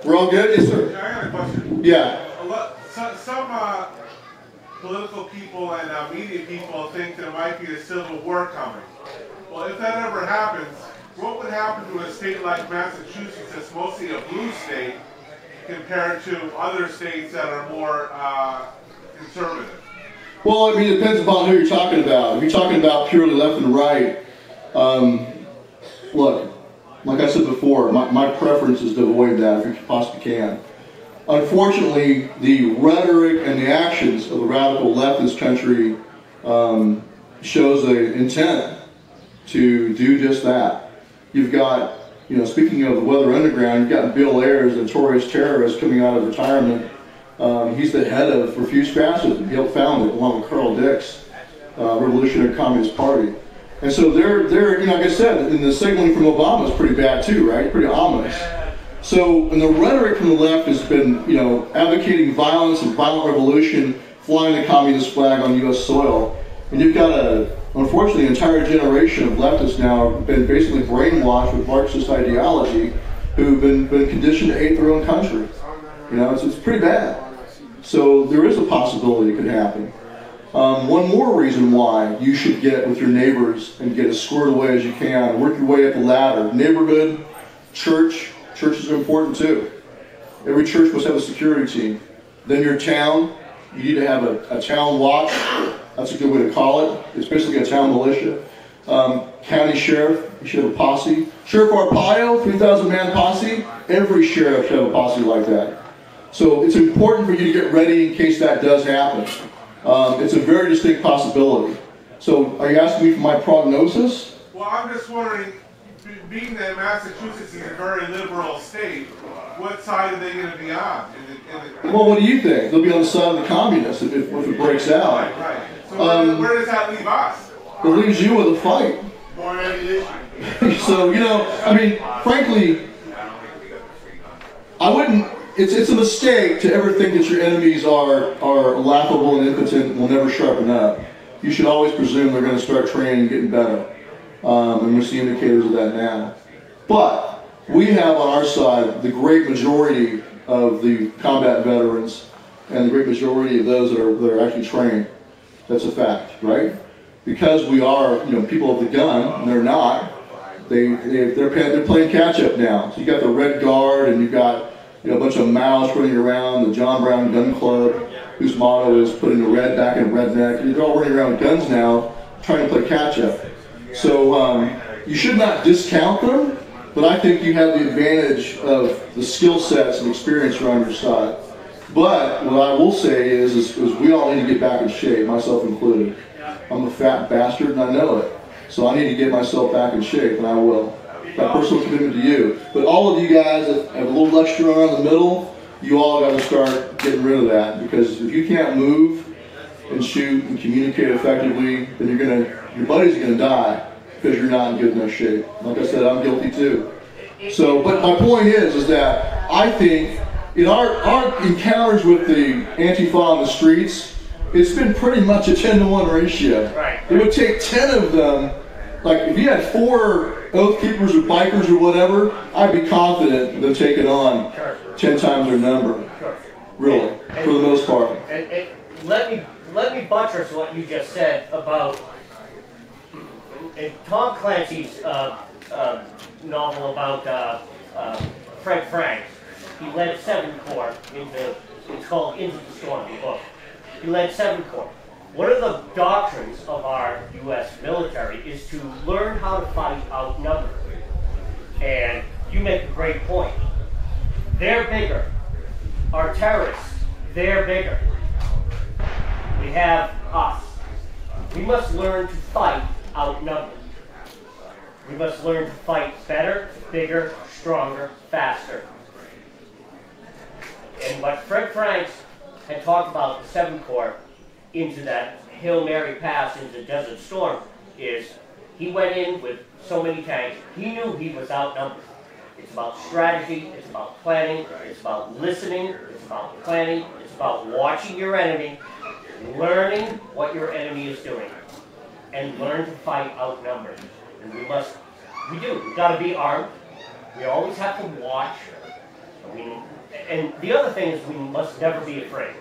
We're all good? Yes, sir. I got a question. Yeah. Some political people and media people think there might be a civil war coming. Well, if that ever happens, what would happen to a state like Massachusetts that's mostly a blue state compared to other states that are more conservative? Well, I mean, it depends upon who you're talking about. If you're talking about purely left and right, look, like I said before, my preference is to avoid that if you possibly can. Unfortunately, the rhetoric and the actions of the radical left in this country shows an intent to do just that. You've got, you know, speaking of the Weather Underground, you've got Bill Ayers, a notorious terrorist coming out of retirement. He's the head of Refuse Fascism. He helped found it along with Carl Dix, Revolutionary Communist Party. And so they're, you know, like I said, and the signaling from Obama is pretty bad too, right? Pretty ominous. So, and the rhetoric from the left has been, you know, advocating violence and violent revolution, flying the communist flag on U.S. soil. And you've got unfortunately, an entire generation of leftists now have been basically brainwashed with Marxist ideology, who've been conditioned to hate their own country. You know, it's pretty bad. So there is a possibility it could happen. One more reason why you should get with your neighbors and get as squared away as you can, work your way up the ladder. Neighborhood, church. Churches are important too. Every church must have a security team. Then your town, you need to have a town watch. That's a good way to call it. It's basically a town militia. County sheriff, you should have a posse. Sheriff Arpaio, 3,000-man posse. Every sheriff should have a posse like that. So it's important for you to get ready in case that does happen. It's a very distinct possibility. So are you asking me for my prognosis? Well, I'm just wondering, being that Massachusetts is a very liberal state, what side are they going to be on? Well, what do you think? They'll be on the side of the communists if it breaks out. Right, right. So where does that leave us? It leaves you with a fight. More ammunition. So, you know, I mean, frankly, I wouldn't, it's a mistake to ever think that your enemies are laughable and impotent and will never sharpen up. You should always presume they're going to start training and getting better. And we're seeing indicators of that now. But we have on our side the great majority of the combat veterans and the great majority of those that are actually trained. That's a fact, right? Because we are, you know, people of the gun, and they're not. They're playing catch up now. So you got the Red Guard, and you've got, you know, a bunch of mouths running around, the John Brown Gun Club, whose motto is putting the red back in redneck. They're all running around with guns now, trying to play catch up. So you should not discount them, but I think you have the advantage of the skill sets and experience are on your side. But what I will say is we all need to get back in shape, myself included. I'm a fat bastard and I know it. So I need to get myself back in shape, and I will. My personal commitment to you. But all of you guys that have a little extra around the middle, you all got to start getting rid of that, because if you can't move and shoot and communicate effectively, then your buddies are gonna die because you're not in good enough shape. Like I said, I'm guilty too. So, but my point is that I think in our encounters with the Antifa on the streets, it's been pretty much a 10-to-1 ratio. Right. It would take 10 of them. Like if you had 4 Oath Keepers or bikers or whatever, I'd be confident they'll take it on 10 times their number. Really, for the most part. And let me buttress what you just said about Tom Clancy's novel about Fred Frank. He led 7 Corps into, it's called Into the Storm, the book. He led 7 Corps. One of the doctrines of our U.S. military is to learn how to fight outnumbered. And you make a great point. They're bigger. Our terrorists, they're bigger. We have us. We must learn to fight outnumbered. We must learn to fight better, bigger, stronger, faster. And what Fred Franks had talked about the 7 Corps into that Hail Mary pass into Desert Storm is he went in with so many tanks, he knew he was outnumbered. It's about strategy, it's about planning, it's about listening, it's about planning, it's about watching your enemy, learning what your enemy is doing, and learn to fight outnumbered. And we've got to be armed. We always have to watch. And the other thing is we must never be afraid.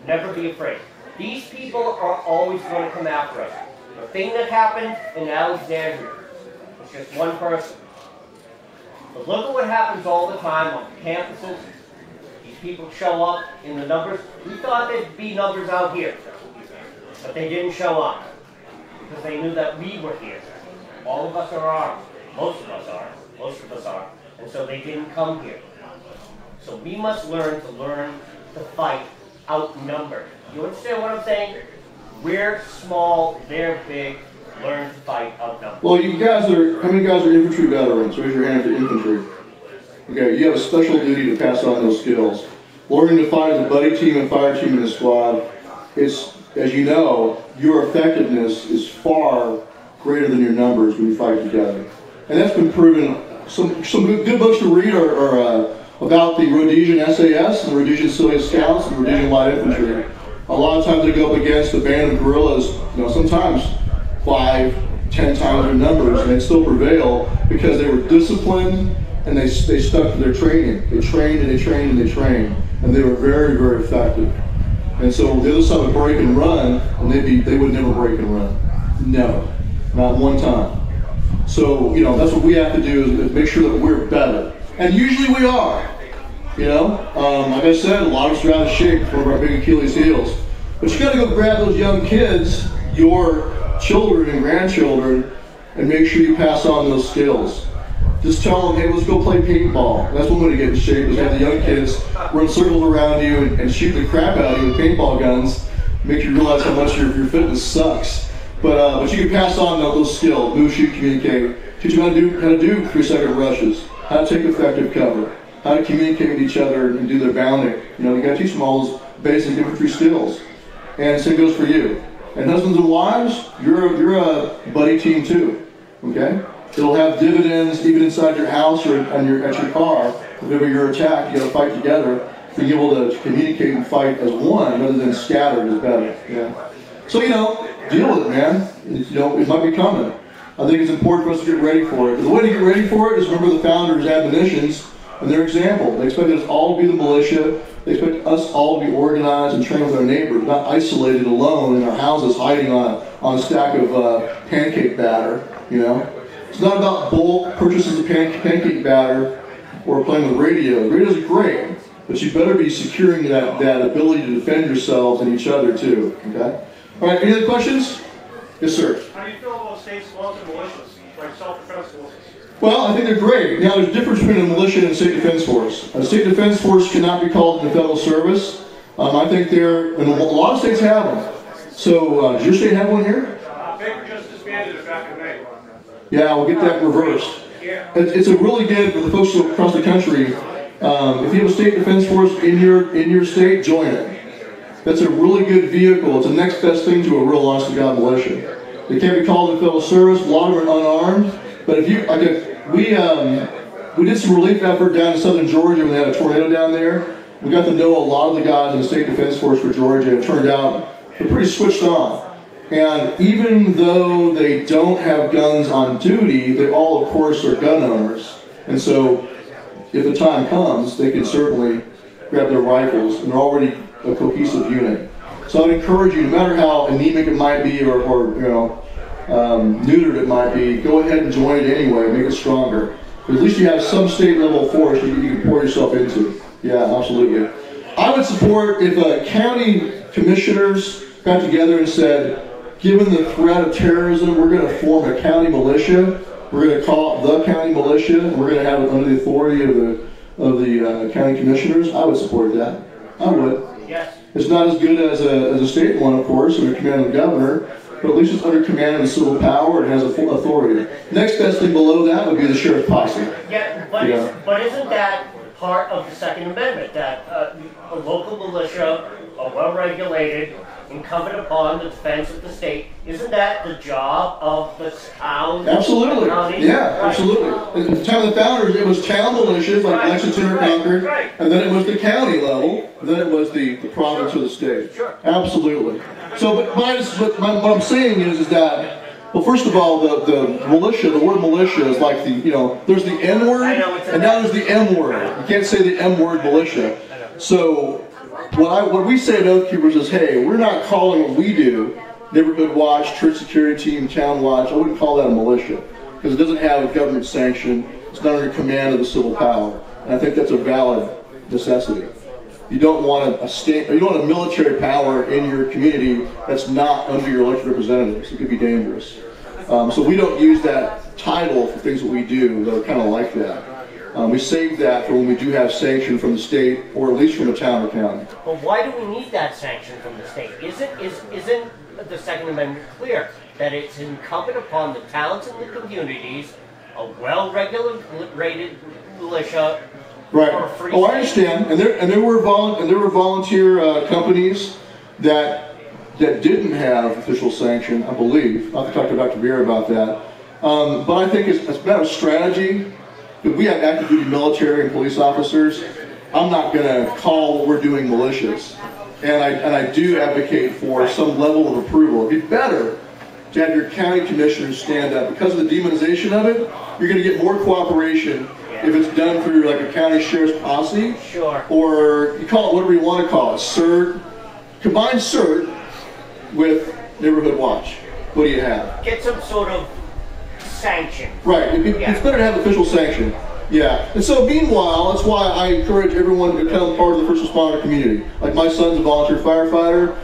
Never be afraid. These people are always going to come after us. The thing that happened in Alexandria was just one person. But look at what happens all the time on campuses. These people show up in the numbers. We thought there'd be numbers out here. But they didn't show up because they knew that we were here. All of us are armed. Most of us are. Most of us are. And so they didn't come here. So we must learn to fight outnumbered. You understand what I'm saying? We're small, they're big. Learn to fight outnumbered. Well, you guys are, how many guys are infantry veterans? Raise your hand if you're infantry. Okay, you have a special duty to pass on those skills. Learning to fight as a buddy team and fire team in the squad is, as you know, your effectiveness is far greater than your numbers when you fight together. And that's been proven. Some good books to read are about the Rhodesian SAS and the Rhodesian Civilian Scouts and the Rhodesian Light Infantry. A lot of times they go up against a band of guerrillas, you know, sometimes 5, 10 times their numbers, and they still prevail because they were disciplined and they stuck to their training. They trained and they trained and they trained, and they were very, very effective. And so the other side would break and run, and they would never break and run. Never. Not one time. So, you know, that's what we have to do is make sure that we're better. And usually we are. You know, like I said, a lot of us are out of shape from our big Achilles heels. But you got to go grab those young kids, your children and grandchildren, and make sure you pass on those skills. Just tell them, hey, let's go play paintball. That's one way to get in shape, is have the young kids run circles around you and shoot the crap out of you with paintball guns. Make you realize how much your fitness sucks. But you can pass on those skills: move, shoot, communicate. Teach them how to do 3-second rushes, how to take effective cover, how to communicate with each other and do their bounding. You know, you got to teach them all those basic infantry skills. And the same goes for you. And husbands and wives, you're a buddy team too. Okay? It'll have dividends even inside your house or at your car. Whenever you're attacked, you got to fight together. Being able to communicate and fight as one rather than scattered is better. Yeah. So, you know, deal with it, man. You know, it might be coming. I think it's important for us to get ready for it. The way to get ready for it is remember the founders' admonitions and their example. They expected us all to be the militia. They expect us all to be organized and trained with our neighbors, not isolated alone in our houses hiding on a stack of pancake batter, you know. It's not about bulk purchases of pancake batter or playing with radio. Radio's great, but you better be securing that ability to defend yourselves and each other too, okay? All right, any other questions? Yes, sir. How do you feel about state-sponsored militias, like self-defense forces? Well, I think they're great. Now, there's a difference between a militia and a state defense force. A state defense force cannot be called in the federal service. I think and a lot of states have them. So, does your state have one here? Baker just disbanded it back in May. Yeah, we'll get that reversed. Yeah. It's a really good for the folks across the country. If you have a state defense force in your state, join it. That's a really good vehicle. It's the next best thing to a real honest-to-God militia. They can't be called in the federal service. A lot of them are unarmed. But if you, we did some relief effort down in southern Georgia when they had a tornado down there. We got to know a lot of the guys in the state defense force for Georgia. It turned out they're pretty switched on. And even though they don't have guns on duty, they all, of course, are gun owners. And so, if the time comes, they can certainly grab their rifles, and they're already a cohesive unit. So I'd encourage you, no matter how anemic it might be or you know, neutered it might be, go ahead and join it anyway, make it stronger. But at least you have some state level force you can pour yourself into. Yeah, absolutely. I would support if county commissioners got together and said, given the threat of terrorism, we're going to form a county militia. We're going to call it the county militia, and we're going to have it under the authority of the county commissioners. I would support that. I would. Yes. It's not as good as a state one, of course, under command of the governor, but at least it's under command of the civil power and has a full authority. Next best thing below that would be the sheriff's posse. Yeah, but isn't that part of the Second Amendment, that a local militia are well-regulated, incumbent upon the defense of the state? Isn't that the job of the town? Absolutely. Yeah, absolutely. At the time of the founders, it was town militias like Lexington or Concord, and then it was the county level, and then it was the province or the state. Sure. Absolutely. So, but what I'm saying is that, well, first of all, the militia, the word militia is like the, you know, there's the N word, and now there's the M word. You can't say the M word militia. So, what we say at Oath Keepers is, hey, we're not calling what we do neighborhood watch, church security team, town watch. I wouldn't call that a militia because it doesn't have a government sanction. It's not under command of the civil power, and I think that's a valid necessity. You don't want you don't want a military power in your community that's not under your elected representatives. It could be dangerous. So we don't use that title for things that we do that are kind of like that. We save that for when we do have sanction from the state, or at least from a town or county. But why do we need that sanction from the state? Isn't the Second Amendment clear that it's incumbent upon the towns and the communities, a well-regulated militia, right? For a free Oh, I state? understand. And there were volunteer companies that didn't have official sanction, I believe. I'll have to talk to Dr. Beer about that. But I think it's about a strategy. We have active duty military and police officers. I'm not going to call what we're doing malicious. And I do advocate for some level of approval. It'd be better to have your county commissioners stand up. Because of the demonization of it, you're going to get more cooperation if it's done through like a county sheriff's posse. Sure. Or you call it whatever you want to call it. CERT. Combine CERT with Neighborhood Watch. What do you have? Get some sort of sanction. Right. It's better to have official sanction. Yeah. And so meanwhile, that's why I encourage everyone to become part of the first responder community. Like my son's a volunteer firefighter.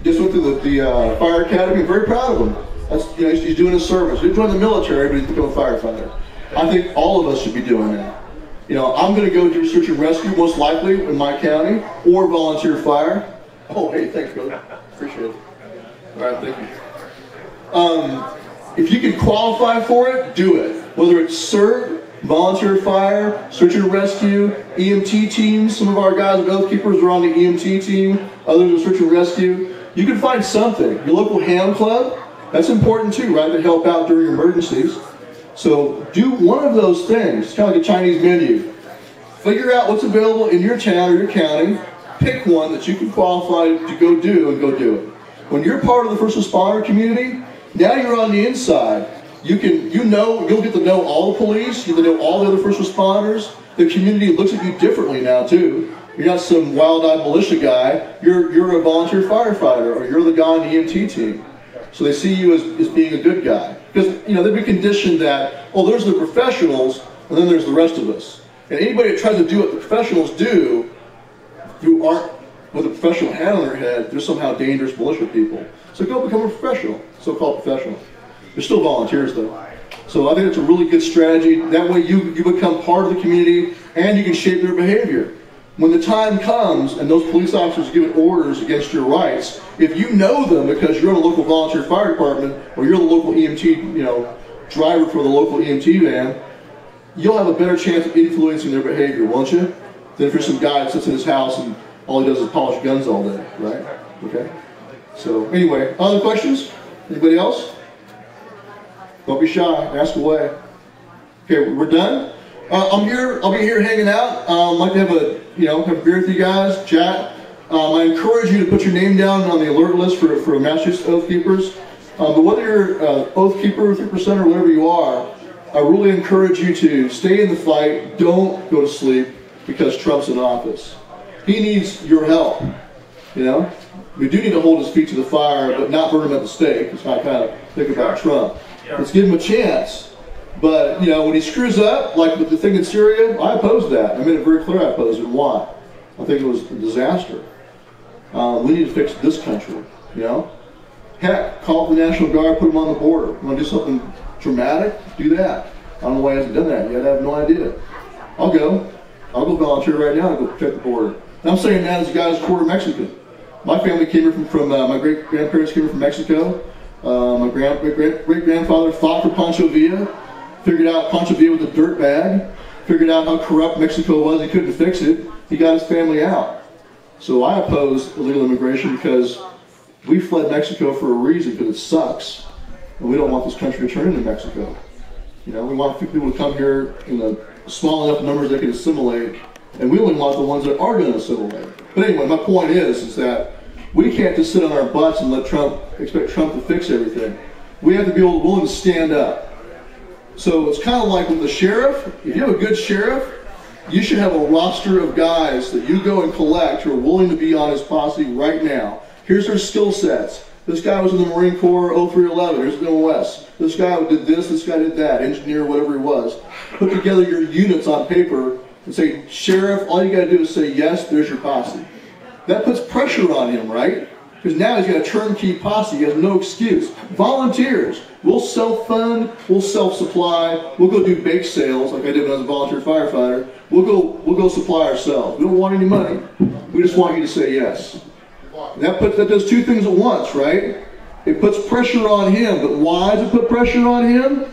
Just went through the fire academy. I'm very proud of him. That's, he's doing his service. He joined the military, but he's become a firefighter. I think all of us should be doing that. I'm going to go do search and rescue most likely in my county, or volunteer fire. Oh, hey, thanks, brother. Appreciate it. All right, thank you. If you can qualify for it, do it. Whether it's CERT, volunteer fire, search and rescue, EMT teams. Some of our guys at Oath Keepers are on the EMT team. Others are search and rescue. You can find something. Your local ham club, that's important too, right? To help out during emergencies. So do one of those things. It's kind of like a Chinese menu. Figure out what's available in your town or your county. Pick one that you can qualify to go do, and go do it. When you're part of the first responder community, now you're on the inside. You'll get to know all the police, you get to know all the other first responders. The community looks at you differently now too. You're not some wild-eyed militia guy. You're a volunteer firefighter, or you're the guy on the EMT team. So they see you as being a good guy. Because they've been conditioned that, oh, there's the professionals, and then there's the rest of us. And anybody that tries to do what the professionals do, who aren't with a professional hat on their head, they're somehow dangerous militia people. So go become a professional, so-called professional. They're still volunteers though. So I think it's a really good strategy. That way you become part of the community, and you can shape their behavior. When the time comes and those police officers are giving orders against your rights, if you know them because you're in a local volunteer fire department, or you're the local EMT, driver for the local EMT van, you'll have a better chance of influencing their behavior, won't you? Than if you're some guy that sits in his house and all he does is polish guns all day, right? Okay. So anyway, other questions? Anybody else? Don't be shy. Ask away. Okay, we're done. I'm here. I'll be here hanging out. I'd like to have have a beer with you guys, chat. I encourage you to put your name down on the alert list for Massachusetts Oath Keepers. But whether you're Oath Keeper, 3%, or whatever you are, I really encourage you to stay in the fight. Don't go to sleep because Trump's in office. He needs your help. We do need to hold his feet to the fire, but not burn him at the stake. That's how I kind of think about Trump. Let's give him a chance. But, when he screws up, like with the thing in Syria, I oppose that. I made it very clear I oppose it. Why? I think it was a disaster. We need to fix this country, Heck, call up the National Guard, put them on the border. You want to do something dramatic? Do that. I don't know why he hasn't done that yet. I have no idea. I'll go volunteer right now and go protect the border. And I'm saying that as a guy who's quarter Mexican. My family came here from my great-grandparents came here from Mexico. My great-grandfather fought for Pancho Villa, figured out Pancho Villa was a dirt bag, figured out how corrupt Mexico was, he couldn't fix it, he got his family out. So I oppose illegal immigration because we fled Mexico for a reason, because it sucks, and we don't want this country to turn into Mexico. We want people to come here in the small enough numbers they can assimilate, and we only want the ones that are going to assimilate. But anyway, my point is that we can't just sit on our butts and expect Trump to fix everything. We have to be willing to stand up. So it's kind of like with the sheriff. If you have a good sheriff, you should have a roster of guys that you go and collect who are willing to be on his posse right now. Here's their skill sets. This guy was in the Marine Corps 0311. Here's the OS. This guy did this, this guy did that. Engineer, whatever he was. Put together your units on paper and say, Sheriff, all you got to do is say yes, there's your posse. That puts pressure on him, right? Because now he's got a turnkey posse. He has no excuse. Volunteers. We'll self-fund. We'll self-supply. We'll go do bake sales like I did when I was a volunteer firefighter. We'll go supply ourselves. We don't want any money. We just want you to say yes. And that does two things at once, right? It puts pressure on him. But why does it put pressure on him?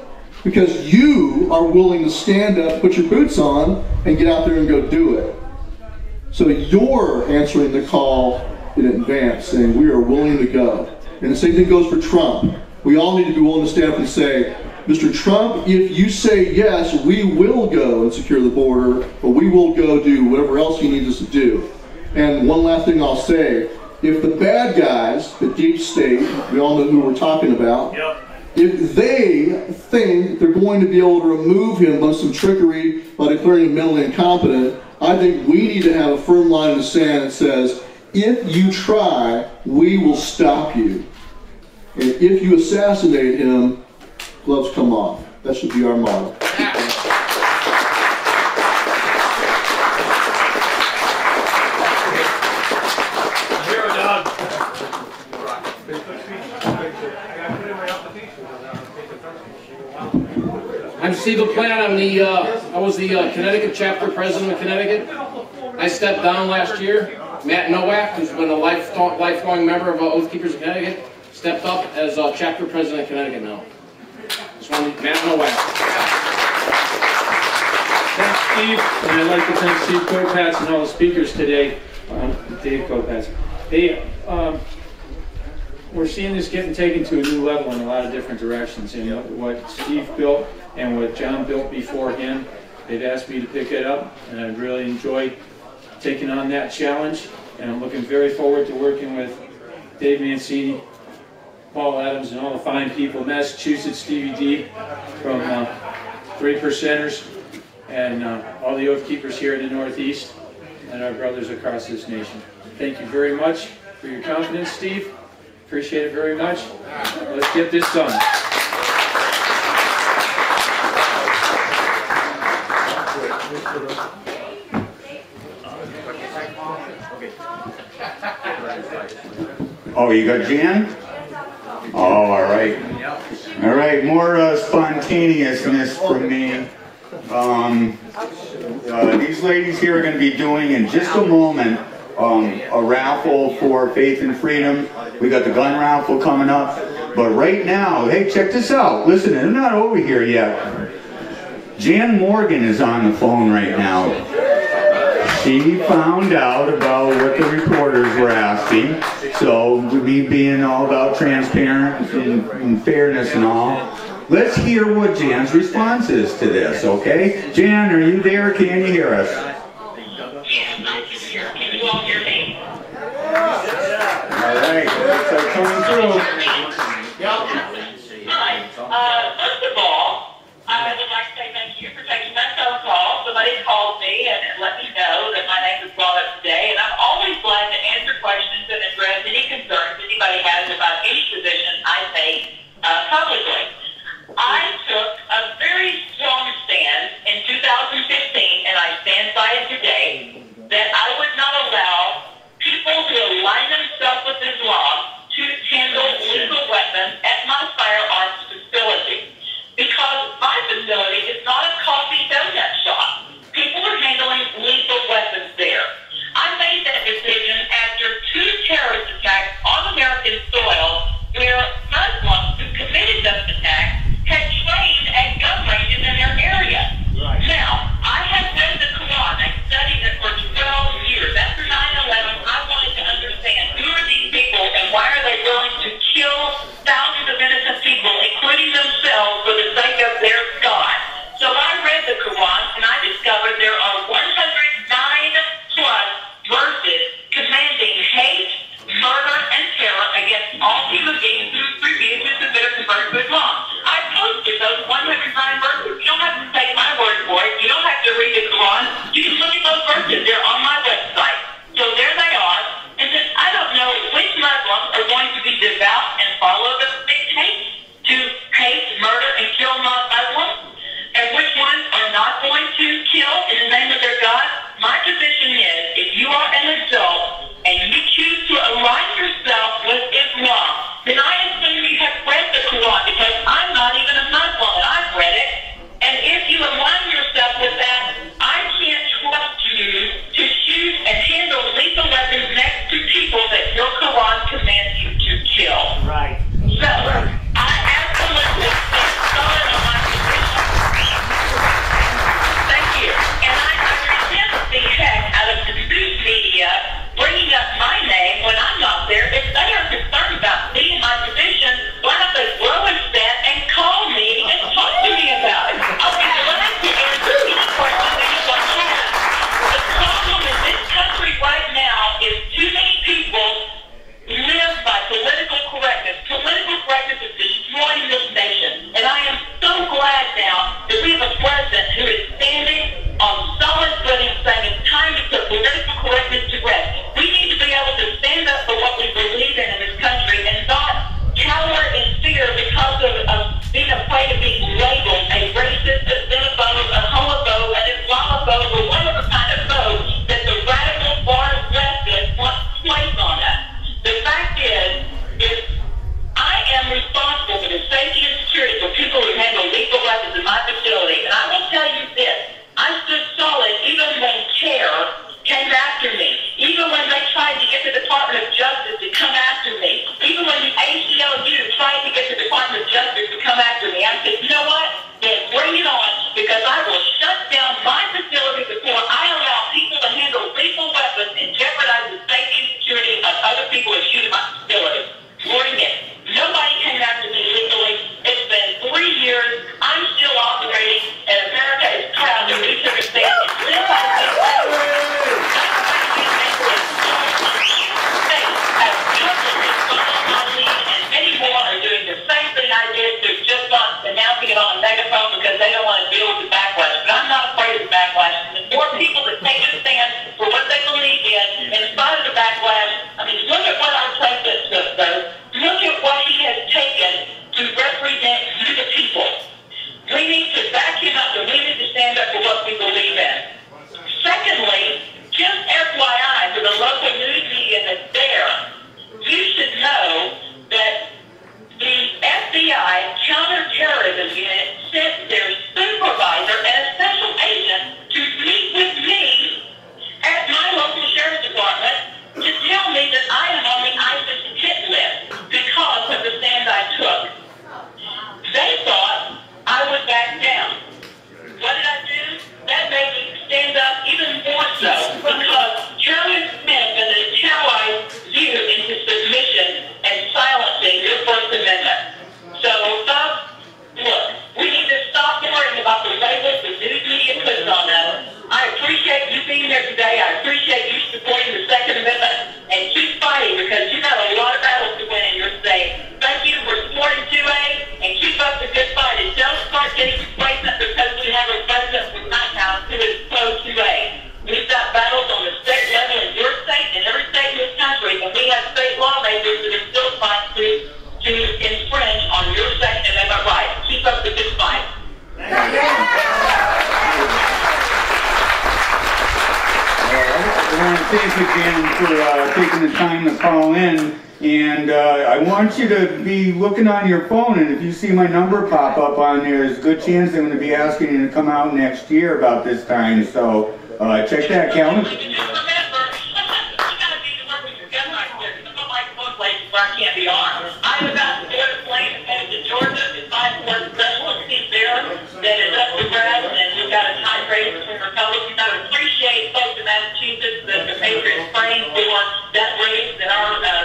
Because you are willing to stand up, put your boots on, and get out there and go do it. So you're answering the call in advance, saying we are willing to go. And the same thing goes for Trump. We all need to be willing to stand up and say, Mr. Trump, if you say yes, we will go and secure the border, or we will go do whatever else you need us to do. And one last thing I'll say, if the bad guys, the deep state, we all know who we're talking about, if they think they're going to be able to remove him by some trickery by declaring him mentally incompetent, I think we need to have a firm line in the sand that says, if you try, we will stop you. And if you assassinate him, gloves come off. That should be our motto. I'm Steve LaPlante. I was the Connecticut chapter president of Connecticut. I stepped down last year. Matt Nowak, who's been a lifelong member of Oath Keepers of Connecticut, stepped up as chapter president of Connecticut now. This one, Matt Nowak. Thanks, Steve, and I'd like to thank Steve Kopatz and all the speakers today. Dave Kopatz. Hey, we're seeing this getting taken to a new level in a lot of different directions. And what Steve built and what John built before him, they've asked me to pick it up, and I've really enjoyed taking on that challenge. And I'm looking very forward to working with Dave Mancini, Paul Adams, and all the fine people, Massachusetts, Stevie D from 3%ers, and all the Oath Keepers here in the Northeast, and our brothers across this nation. Thank you very much for your confidence, Steve. Appreciate it very much. Let's get this done. Oh, you got Jan? Oh, all right. All right, more spontaneousness from me. These ladies here are going to be doing in just a moment a raffle for Faith and Freedom. We got the gun raffle coming up. But right now, hey, check this out. Listen, they're not over here yet. Jan Morgan is on the phone right now. She found out about what the reporters were asking. So, me being all about transparent and fairness and all, let's hear what Jan's response is to this, okay? Jan, are you there? Can you hear us? Yes, I can hear. Can you all hear me? All right, so coming through. Hi. First of all, I would like to say thank you for taking my phone call. Somebody called me and let me know that my name was brought up today, and I'm always glad to answer questions and address any concerns anybody has about any position I take publicly. I took a very strong stand in 2015, and I stand by it today, that I would not allow people who align themselves with Islam to handle lethal weapons at my firearms facility. Because my facility is not a coffee donut shop. People are handling lethal weapons there. I made that decision after 2 terrorist attacks on American soil where Muslims who committed those attacks had trained at gun ranges in their area. Right. Now, I have read the Quran. I studied it for 12 years. After 9/11, I wanted to understand who are these people and why are they willing to kill thousands of innocent people, including themselves, for the sake of their God. So I read the Quran and I discovered there are 109 plus verses commanding hate, murder, and terror against all human beings who refuse to submit or convert to Islam. I posted those 109 verses. You don't have to take my word for it. You don't have to read the Quran. You can look at those verses. They're on my website. So there they are. And since I don't know which Muslims are going to be devout and follow the dictates to hate, murder, and kill non-Muslims, and which ones are not going to kill in the name of their God, safe again for taking the time to call in. And I want you to be looking on your phone, and if you see my number pop up on there, there's a good chance I'm going to be asking you to come out next year about this time. So check that calendar. I can't be on. I'm about to board a plane and head to Georgia to find one special seat there that is up to grabs, and we've got a tie race between Republicans. I would appreciate folks in Massachusetts that the Patriots praying for that race that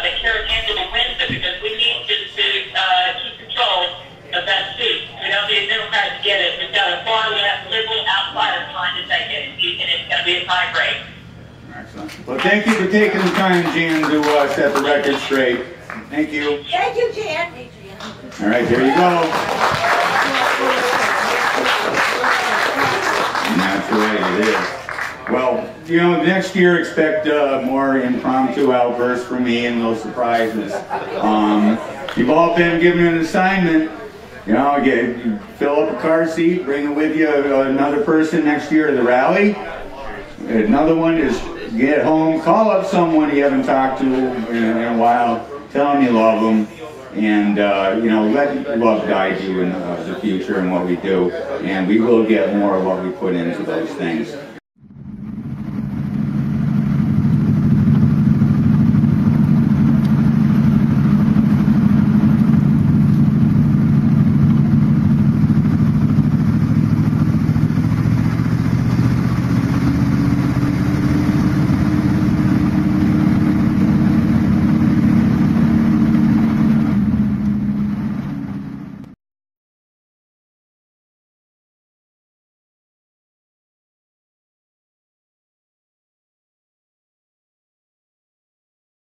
that Karen Angela wins it, because we need to keep control of that seat. We don't need a Democrat to get it. We've got a far left liberal outsider trying to take it, and it's going to be a tie race. Excellent. Well, thank you for taking the time, Jan, to set the record straight. Thank you. Thank you, Jan. All right, there you go. And that's the way it is. Well, you know, next year expect more impromptu outbursts from me and little surprises. You've all been given an assignment. You know, you fill up a car seat, bring with you another person next year to the rally. Another one is get home, call up someone you haven't talked to in a while. Tell them you love them, and you know, let love guide you in the future and what we do, and we will get more of what we put into those things.